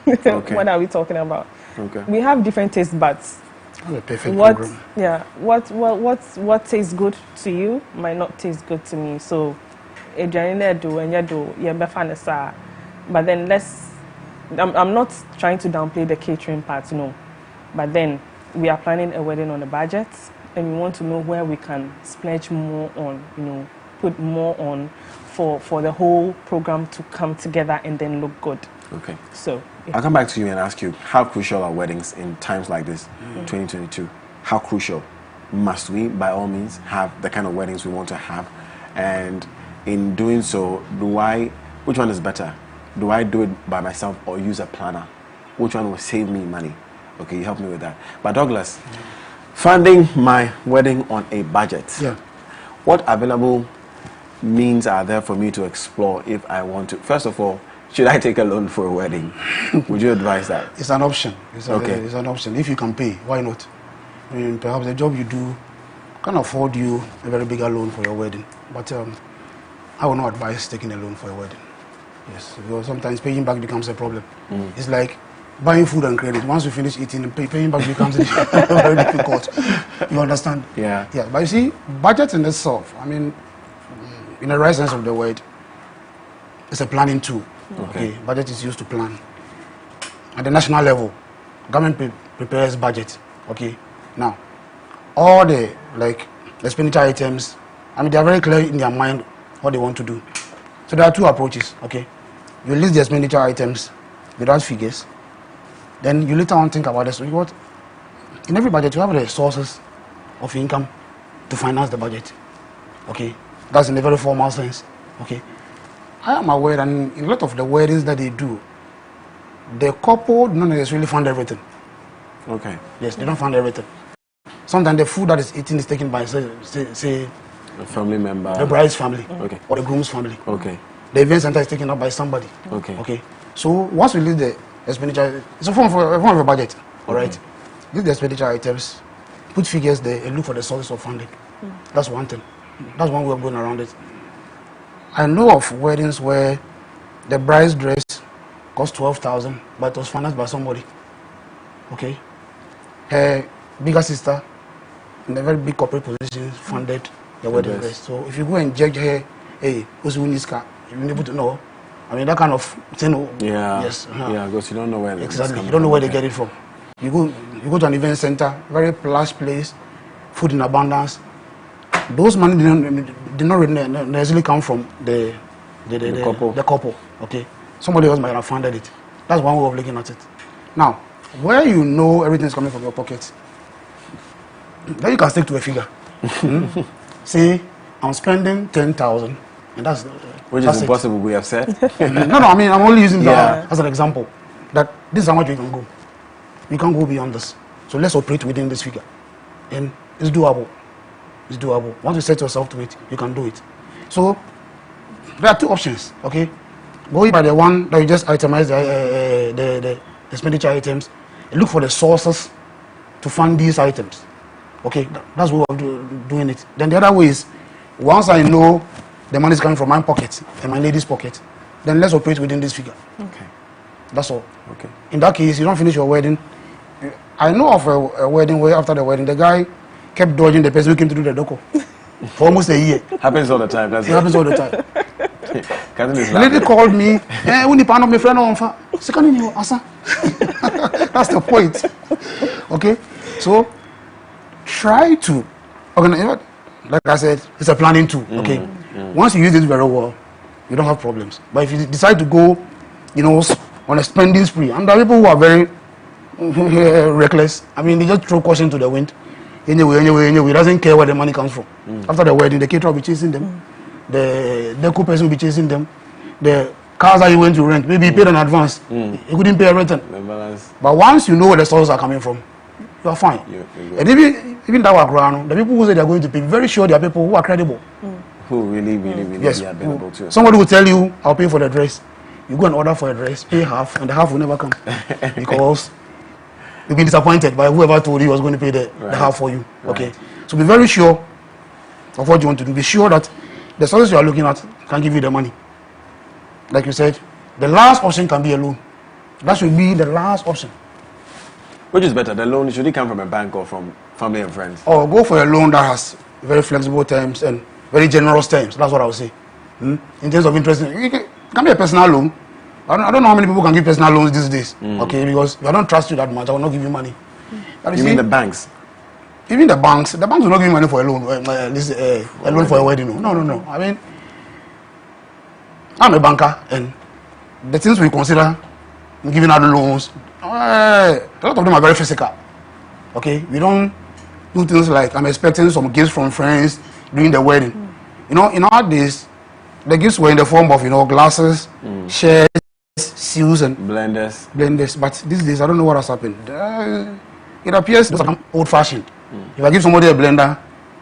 what are we talking about? Okay. We have different taste buds. A perfect program. Yeah. What tastes good to you might not taste good to me. So, if you're do and you do, you're better. But then I'm not trying to downplay the catering part, no. But then we are planning a wedding on a budget, and we want to know where we can splurge more on, put more on for the whole program to come together and then look good. Okay. So I'll come back to you and ask you, how crucial are weddings in times like this, 2022? How crucial? Must we, by all means, have the kind of weddings we want to have? And in doing so, which one is better? Do I do it by myself or use a planner? Which one will save me money? Okay, you help me with that. But Douglas, funding my wedding on a budget. Yeah. What available means are there for me to explore if I want to? First of all, should I take a loan for a wedding? Would you advise that? It's an option. It's an option. If you can pay, why not? I mean, perhaps the job you do can afford you a very bigger loan for your wedding. But I would not advise taking a loan for a wedding. Yes, because sometimes paying back becomes a problem. It's like buying food and credit. Once you finish eating, paying back becomes very difficult. You understand? Yeah. Yeah, but you see, budget in itself, I mean, in the right sense of the word, it's a planning tool. Okay. Budget is used to plan. At the national level, government prepares budget. Okay. Now, all the expenditure items, I mean, they are very clear in their mind what they want to do. So there are two approaches. Okay. You list the expenditure items without figures. Then you later on think about this. What in every budget you have the sources of income to finance the budget. Okay. That's in a very formal sense. Okay. I am aware that in a lot of the weddings that they do, the couple do not necessarily fund everything. Okay. Yes, they don't fund everything. Sometimes the food that is eaten is taken by, say a family member. The bride's family. Okay. Or the groom's family. Okay. The event center is taken up by somebody. Okay. Okay. So once we list the expenditure, it's a form of a budget. All right. List the expenditure items, put figures there, and look for the sources of funding. That's one thing. That's one way of going around it. I know of weddings where the bride's dress cost 12,000, but it was financed by somebody. Okay. Her bigger sister, in a very big corporate position, funded the wedding dress. So if you go and judge her, hey, who's winning this car? You'll be able to know. I mean, that kind of thing. Yeah. Yes. Yeah, because you don't know where. Exactly. You don't know where they get it from. You go to an event center, very plush place, food in abundance. Those money did not necessarily come from the couple. Okay. Somebody else might have funded it. That's one way of looking at it. Now, where you know everything's coming from your pocket, then you can stick to a figure. Say, I'm spending 10,000, and that's which is impossible, we have said. No, I mean, I'm only using that as an example. That this is how much you can go. You can't go beyond this. So let's operate within this figure. And it's doable. It's doable. Once you set yourself to it, you can do it. So there are two options, okay? Go by the one that you just itemize the expenditure items and look for the sources to fund these items. Okay, that's what we're doing it. Then the other way is, once I know the money is coming from my pocket and my lady's pocket, then let's operate within this figure. Okay. That's all. Okay. In that case, you don't finish your wedding. I know of a wedding where after the wedding, the guy kept dodging the person who came to do the doco for almost a year. Happens all the time. It happens all the time. The lady called me. My friend, that's the point. Okay, so try to organize. Like I said, it's a planning tool. Okay, once you use it very well, you don't have problems. But if you decide to go, on a spending spree, and there are people who are very reckless. I mean, they just throw caution to the wind. Anyway, doesn't care where the money comes from. After the wedding, the caterer will be chasing them. The deco person will be chasing them. The cars that you went to rent, maybe you paid in advance. You couldn't pay everything. But once you know where the sources are coming from, you are fine. And even that background, the people who say they are going to pay, very sure they are people who are credible. Who really yes, are available to. Somebody will tell you, I'll pay for the dress. You go and order for a dress, pay half, and the half will never come. Because you've been disappointed by whoever told you he was going to pay the half for you. Okay. Right. So be very sure of what you want to do. Be sure that the sources you are looking at can give you the money. Like you said, the last option can be a loan. That should be the last option. Which is better? The loan, should it come from a bank or from family and friends? Or go for a loan that has very flexible terms and very generous terms. That's what I would say. In terms of interest, it can be a personal loan. I don't know how many people can give personal loans these days. Okay, because if I don't trust you that much, I will not give you money. You mean the banks? Even the banks will not give you money for a loan. A loan for a wedding. No. I mean, I'm a banker, and the things we consider giving out loans, a lot of them are very physical. Okay, we don't do things like I'm expecting some gifts from friends during the wedding. In our days, the gifts were in the form of glasses, shirts, shoes, and blenders. But these days, I don't know what has happened. It appears those are old-fashioned. If I give somebody a blender,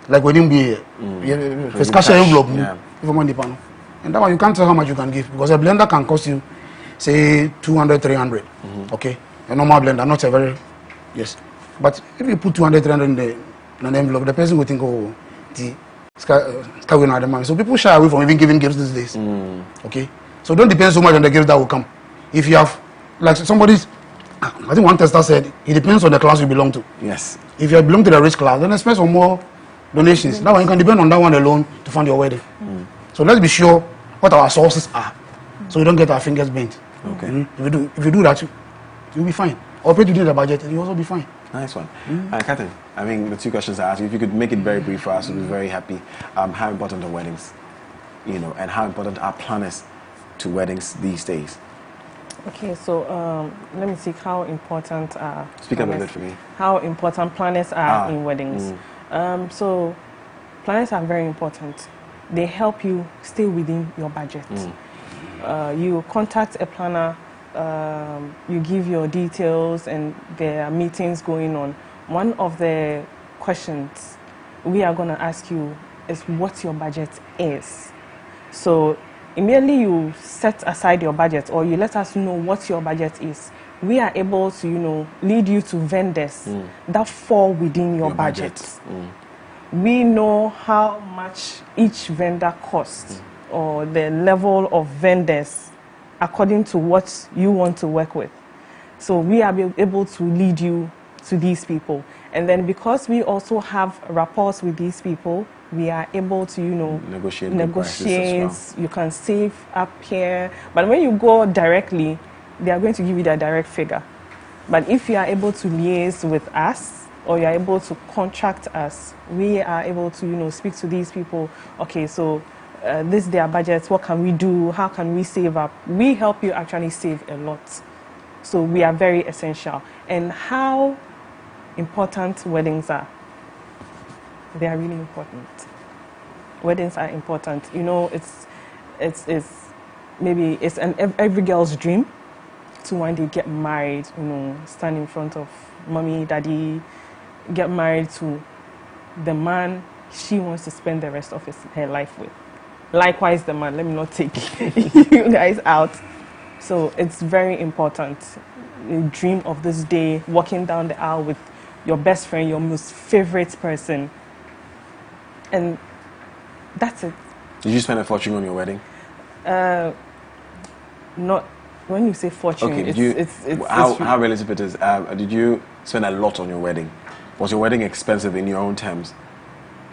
like wedding beer, first cash envelope, and that one you can't tell how much you can give, because a blender can cost you, say, 200, 300. Okay, a normal blender, not a very But if you put 200, 300 in the envelope, the person will think, oh, so people shy away from even giving gifts these days. Okay, so don't depend so much on the gifts that will come. If you have, like I think one tester said, it depends on the class you belong to. Yes. If you belong to the rich class, then expect some more donations. That one you can depend on that one alone to fund your wedding. So let's be sure what our sources are, so we don't get our fingers bent. Okay. If you do that, you'll be fine. Operate within the budget, and you'll also be fine. Nice one. Catherine, I mean, the two questions I asked you, if you could make it very brief for us, we'd be very happy. How important are weddings? And how important are planners to weddings these days? Okay, so let me see how important Speak up a bit for me. How important planners are in weddings. So planners are very important. They help you stay within your budget. You contact a planner, you give your details, and there are meetings going on. One of the questions we are going to ask you is what your budget is. So immediately you set aside your budget, or you let us know what your budget is, we are able to, lead you to vendors that fall within your budget. We know how much each vendor costs, or the level of vendors according to what you want to work with. So we are able to lead you to these people. And then because we also have rapports with these people, we are able to, negotiate. Well. You can save up here. But when you go directly, they are going to give you the direct figure. But if you are able to liaise with us, or you are able to contract us, we are able to, speak to these people. Okay, so this is their budget. What can we do? How can we save up? We help you actually save a lot. So we are very essential. And how important weddings are? They are really important. Weddings are important. Maybe it's every girl's dream to one day get married, stand in front of mommy, daddy, get married to the man she wants to spend the rest of her life with. Likewise, the man. Let me not take you guys out. So it's very important. You dream of this day, walking down the aisle with your best friend, your most favorite person. And that's it. Did you spend a fortune on your wedding? Not when you say fortune. Okay. How relative it is? Did you spend a lot on your wedding? Was your wedding expensive in your own terms?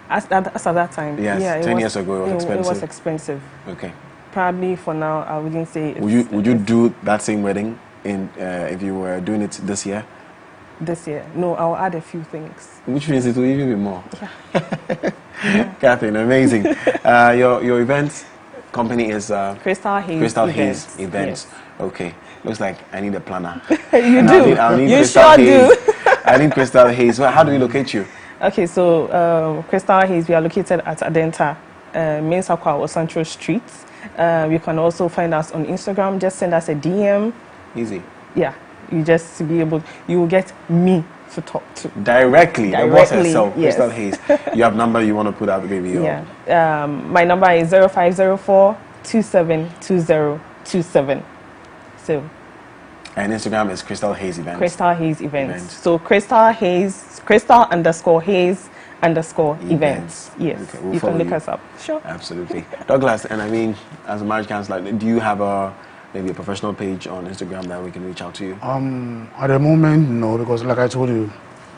As at that time? Yes. Yeah, 10 years ago, it was expensive. It was expensive. Okay. Probably for now, I wouldn't say. Would you do that same wedding if you were doing it this year? This year, no. I'll add a few things. Which means it will even be more. Yeah. Catherine, amazing. Your event company is Crystal Haze. Crystal Haze Events. Yes. Okay. Looks like I need a planner. You do. I'll need you Crystal sure Haze. do. I need Crystal Haze. Well, how do we locate you? Okay, so Crystal Haze, we are located at Adenta, Main Sakwa or Central Street. You can also find us on Instagram. Just send us a DM. Easy. Yeah, you will get me to talk to. Directly, the boss herself, yes. Crystal Haze. You have number you want to put out, baby? Yeah. My number is 0504 272027. So. And Instagram is Crystal Haze Events. Crystal Haze Events. So Crystal Haze, Crystal_Haze_Events. Yes, okay, you can look us up. Sure. Absolutely. Douglas, and I mean, as a marriage counselor, do you have maybe a professional page on Instagram that we can reach out to you? At the moment, no, because like I told you,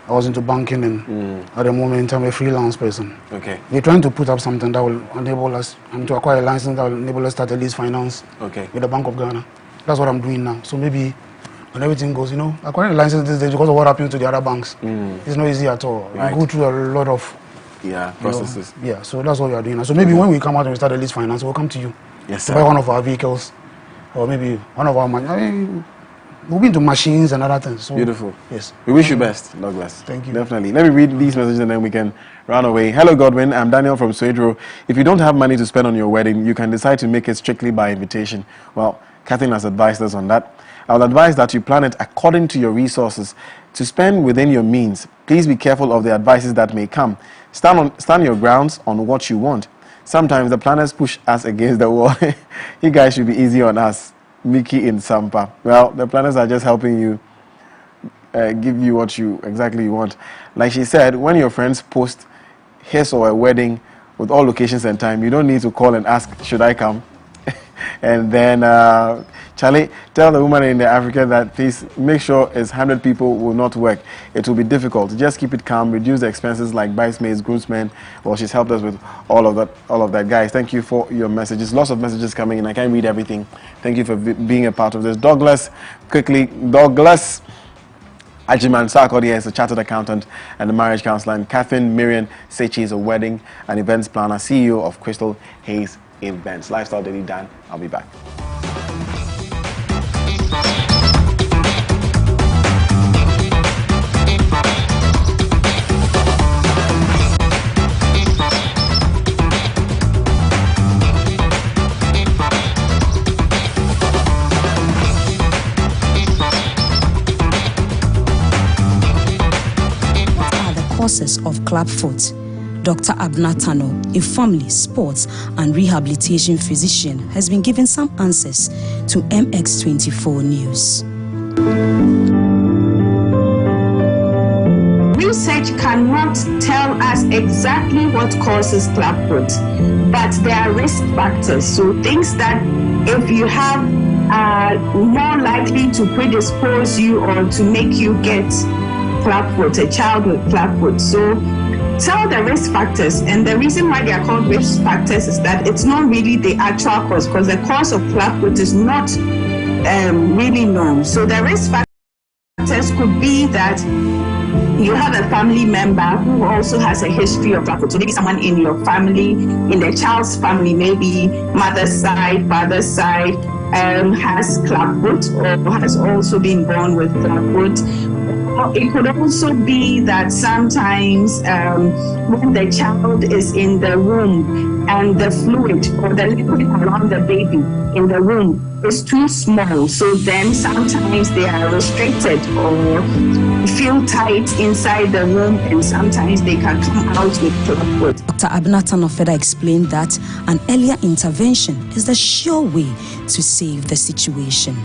I was into banking, and at the moment I'm a freelance person. Okay. We're trying to put up something that will enable us to acquire a license that will enable us to start a lease finance with the Bank of Ghana. That's what I'm doing now. So maybe and everything goes, acquiring a license these days because of what happens to the other banks. It's not easy at all. Right. You go through a lot of processes. So that's what we are doing. So maybe when we come out and we start the lease finance, we'll come to you. Yes, to sir. buy one of our vehicles, or maybe one of our we'll be into machines and other things. So, beautiful. Yes. We wish you best. God bless. Thank you. Definitely. Let me read these messages and then we can run away. Hello, Godwin. I'm Daniel from Swedro. If you don't have money to spend on your wedding, you can decide to make it strictly by invitation. Well, Catherine has advised us on that. I would advise that you plan it according to your resources to spend within your means. Please be careful of the advices that may come. Stand your grounds on what you want. Sometimes the planners push us against the wall. You guys should be easy on us. Mickey in Sampa. Well, the planners are just helping you give you what you exactly want. Like she said, when your friends post his or a wedding with all locations and time, you don't need to call and ask, should I come? And then, Charlie, tell the woman in the Africa that please make sure it's 100 people will not work. It will be difficult. Just keep it calm, reduce the expenses like bridesmaids, groomsmen. Well, she's helped us with all of that. Guys, thank you for your messages. Lots of messages coming in. I can't read everything. Thank you for being a part of this. Douglas, Ajiman Sarkodie is a chartered accountant and a marriage counselor, and Catherine Miriam Sechi is a wedding and events planner, CEO of Crystal Hayes Events. Lifestyle Daily Dan. I'll be back. Causes of clubfoot. Dr. Abner Tano, a family, sports and rehabilitation physician, has been giving some answers to MX24 News. Research cannot tell us exactly what causes clubfoot, but there are risk factors. So things that if you have are more likely to predispose you or to make you get clubfoot, a child with clubfoot. So tell the risk factors, and the reason why they are called risk factors is that it's not really the actual cause, because the cause of clubfoot is not really known. So the risk factors could be that you have a family member who also has a history of clubfoot. So maybe someone in your family, in the child's family, maybe mother's side, father's side, has clubfoot or has also been born with clubfoot. It could also be that sometimes when the child is in the womb and the fluid or the liquid around the baby in the womb is too small, so then sometimes they are restricted or feel tight inside the womb, and sometimes they can come out with clubfoot. Dr. Abner Tano further explained that an earlier intervention is the sure way to save the situation.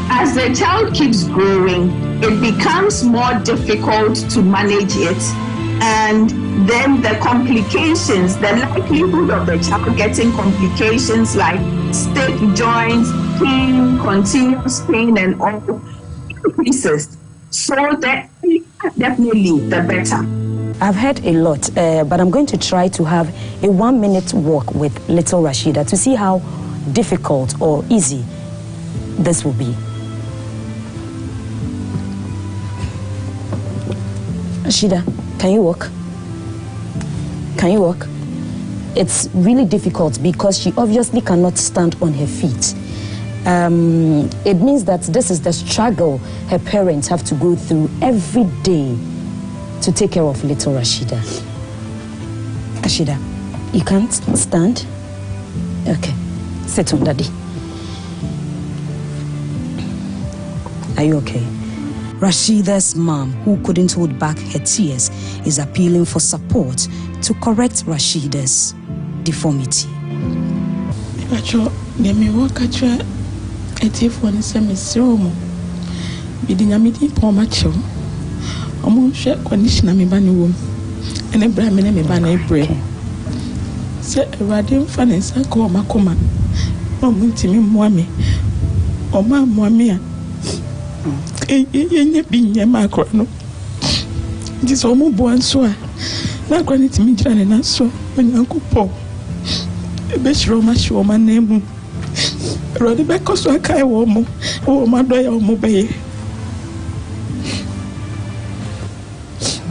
As the child keeps growing, it becomes more difficult to manage it, and then the complications, the likelihood of the child getting complications like stiff joints, pain, continuous pain, and all increases. So that definitely the better. I've heard a lot, but I'm going to try to have a 1-minute walk with little Rashida to see how difficult or easy this will be. Rashida, can you walk? Can you walk? It's really difficult because she obviously cannot stand on her feet. It means that this is the struggle her parents have to go through every day to take care of little Rashida. Rashida, you can't stand? Okay, sit on daddy. Are you okay? Rashida's mom, who couldn't hold back her tears, is appealing for support to correct Rashida's deformity. This almost born so. Not granted to me, and so when Uncle Paul, a best Roma show my name. Rodi beko so aka e wo mo. Wo ma do ya mo be.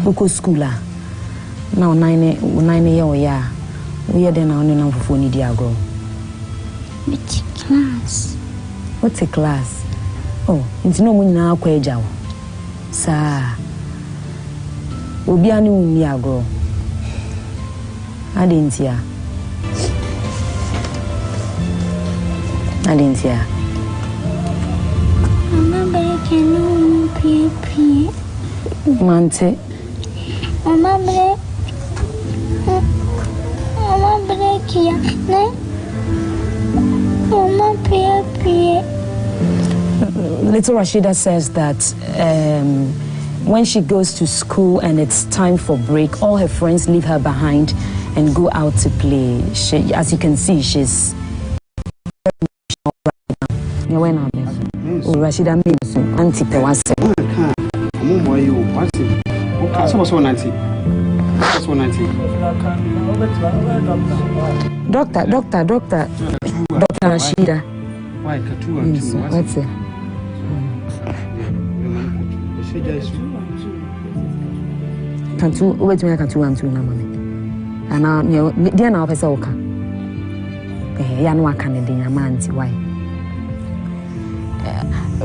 Boko school now 9 year o ya. We are then on na fufu ni di agro. Which class? What's a class? Oh, it's no money na akwa eja wo. Sa. Obi ani umi agro. Adentia. Mama break no pee. Mante. Mama break ya. Ne? Mama pee. Little Rashida says that when she goes to school and it's time for break, all her friends leave her behind and go out to play. She, as you can see, she's Rashida means Auntie Pewase. Doctor Rashida. What's it? Can't wait me. I can't 2 and 2 now, mommy. And now, dear, now, Pesoka. Yanwa Canadian, Amanti, why?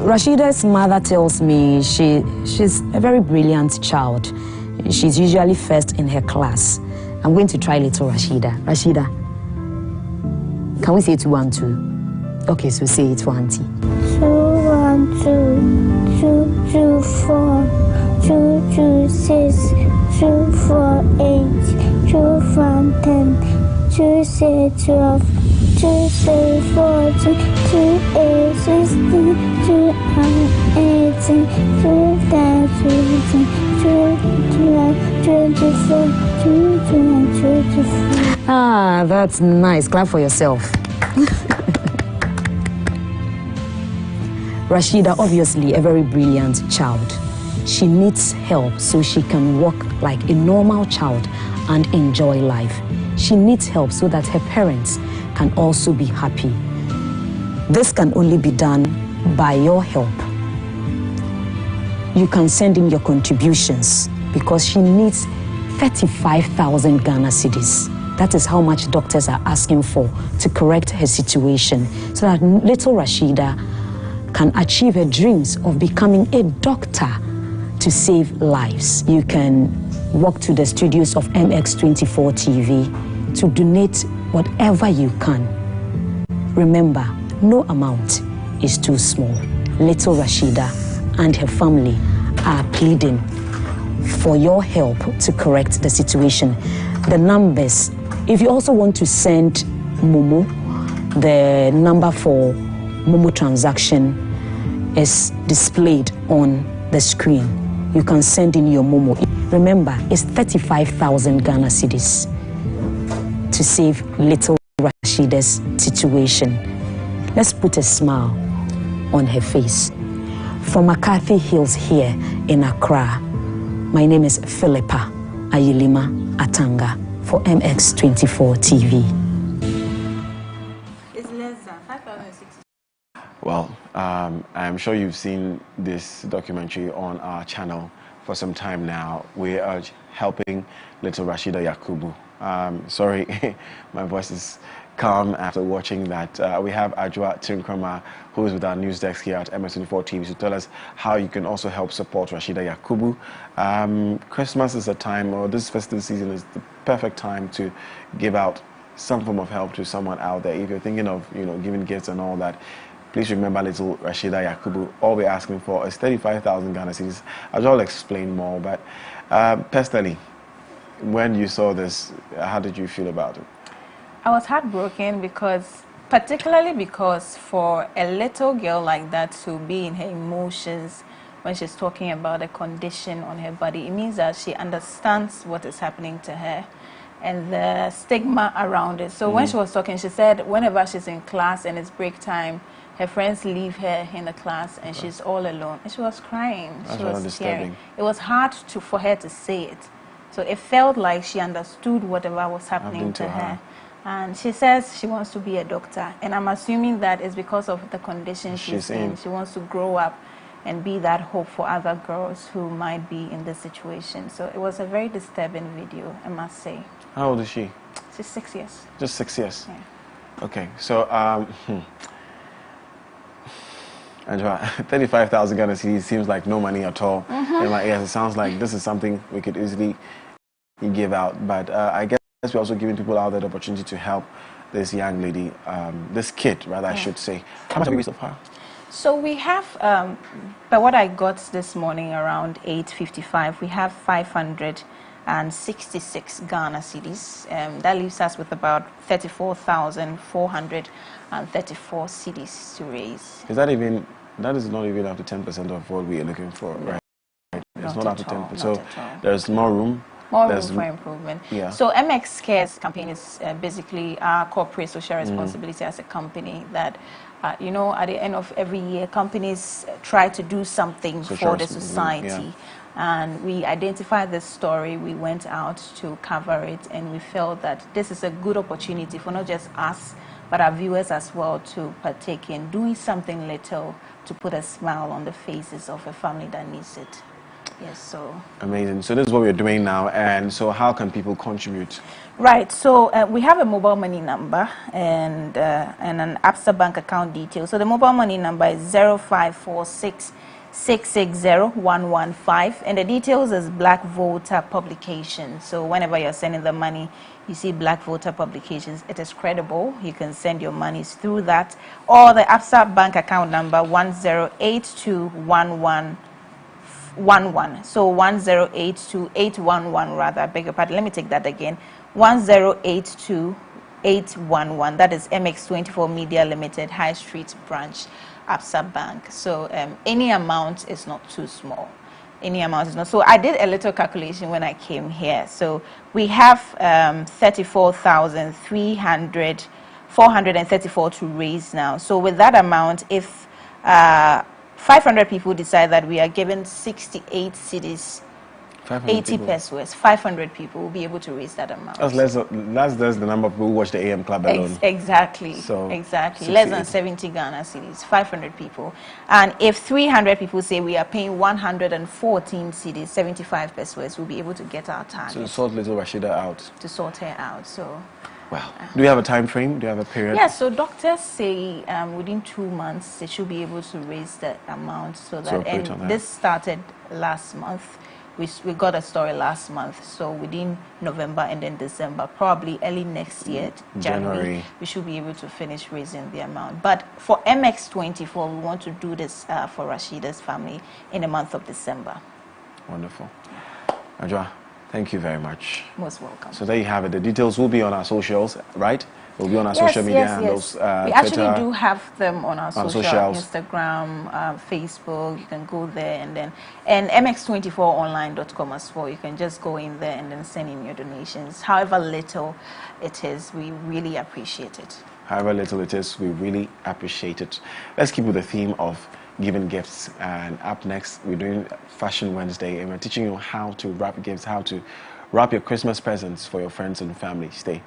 Rashida's mother tells me she's a very brilliant child. She's usually first in her class. I'm going to try little Rashida. Rashida, can we say it 1 2? Okay, so say it for Auntie. 2 1 2 2 2 4 2 2 6 2 4 8 2 5 10 2 6 12 2 6 14 2 8 16 2 9 18 2 10 12 24 24. Ah, that's nice. Clap for yourself. Rashida, obviously a very brilliant child. She needs help so she can walk like a normal child and enjoy life. She needs help so that her parents can also be happy. This can only be done by your help. You can send in your contributions because she needs 35,000 Ghana cedis. That is how much doctors are asking for to correct her situation so that little Rashida can achieve her dreams of becoming a doctor to save lives. You can walk to the studios of MX24 TV to donate whatever you can. Remember, no amount is too small. Little Rashida and her family are pleading for your help to correct the situation. The numbers, if you also want to send Momo, the number for Momo transaction is displayed on the screen. You can send in your Momo. Remember, it's 35,000 Ghana cedis to save little Rashida's situation. Let's put a smile on her face. From McCarthy Hills here in Accra, my name is Philippa Ayilima Atanga for MX24 TV. It's less than 5,060. Well, I'm sure you've seen this documentary on our channel for some time now. We are helping little Rashida Yakubu. Sorry, my voice is calm after watching that. We have Ajwa Tinkrama, who is with our news desk here at MS24 TV, to tell us how you can also help support Rashida Yakubu. Christmas is a time, or this festive season is the perfect time to give out some form of help to someone out there. If you're thinking of, giving gifts and all that, please remember little Rashida Yakubu. All we're asking for is 35,000 Ghana cedis. I'll explain more, but personally, when you saw this, how did you feel about it? I was heartbroken particularly because for a little girl like that to be in her emotions when she's talking about a condition on her body, it means that she understands what is happening to her and the stigma around it. So when she was talking, she said whenever she's in class and it's break time, her friends leave her in the class and she's all alone. And she was crying. She was tearing. It was hard for her to say it. So it felt like she understood whatever was happening to her. And she says she wants to be a doctor, and I'm assuming that is because of the condition she's in. She wants to grow up and be that hope for other girls who might be in this situation. So it was a very disturbing video, I must say. How old is she? She's 6 years. Just 6 years? Yeah. Okay, so, Angela, 35,000 Ghana cedis seems like no money at all. In my ears, it sounds like this is something we could easily give out, but I guess we're also giving people out there the opportunity to help this young lady, this kid, rather, I should say. How much have we raised so far? So we have, by what I got this morning around 8:55, we have 566 Ghana cedis. That leaves us with about 34,434 cedis to raise. Is that even? That is not even up to 10% of what we are looking for, right? It's not up to 10%. So there's more room. More room for improvement. Yeah. So MX Cares campaign is basically our corporate social responsibility as a company that, you know, at the end of every year, companies try to do something for the society. Yeah. And we identified this story, we went out to cover it, and we felt that this is a good opportunity for not just us, but our viewers as well to partake in doing something little to put a smile on the faces of a family that needs it. Yes, so. Amazing. So this is what we're doing now, and so how can people contribute? Right, so we have a mobile money number and an Absa bank account detail. So the mobile money number is 0546 660-115, and the details is Black Voter Publications. So whenever you're sending the money, you see Black Voter Publications, it is credible. You can send your monies through that, or the Absa bank account number 10821111. So 1082811 rather, I beg your pardon. Let me take that again. 1082811. That is MX24 Media Limited, High Street Branch, Absa Bank. So any amount is not too small. Any amount is not. So I did a little calculation when I came here. So we have 34,434 to raise now. So with that amount, if 500 people decide that we are given 68 cedis, 80 pesos, 500 people will be able to raise that amount. That's less the number of people who watch the AM Club alone. Exactly. So exactly. Less than 70 Ghana cedis, 500 people. And if 300 people say we are paying 114 cedis, 75 pesos, we'll be able to get our target. So to sort little Rashida out. To sort her out. So. Wow. Do you have a time frame? Do you have a period? Yes, so doctors say within 2 months they should be able to raise the amount so that, and this started last month. We got a story last month, so within November and then December, probably early next year, January, we should be able to finish raising the amount. But for MX24, we want to do this for Rashida's family in the month of December. Wonderful. Ajwa, thank you very much. Most welcome. So there you have it. The details will be on our socials, right? Will be on our social media and those we Twitter, actually do have them on our socials. Instagram, Facebook. You can go there and mx24online.com as well. You can just go in there and then send in your donations. However little it is, we really appreciate it. However little it is, we really appreciate it. Let's keep with the theme of giving gifts, and up next we're doing Fashion Wednesday, and we're teaching you how to wrap gifts, how to wrap your Christmas presents for your friends and family. Stay.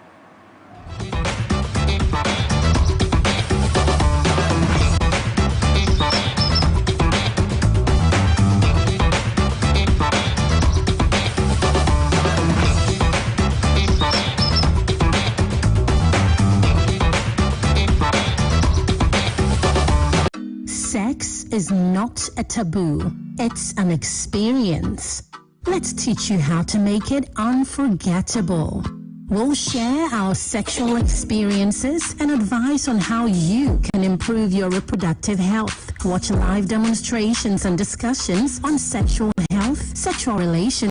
Sex is not a taboo, it's an experience. Let's teach you how to make it unforgettable. We'll share our sexual experiences and advice on how you can improve your reproductive health. Watch live demonstrations and discussions on sexual health, sexual relations,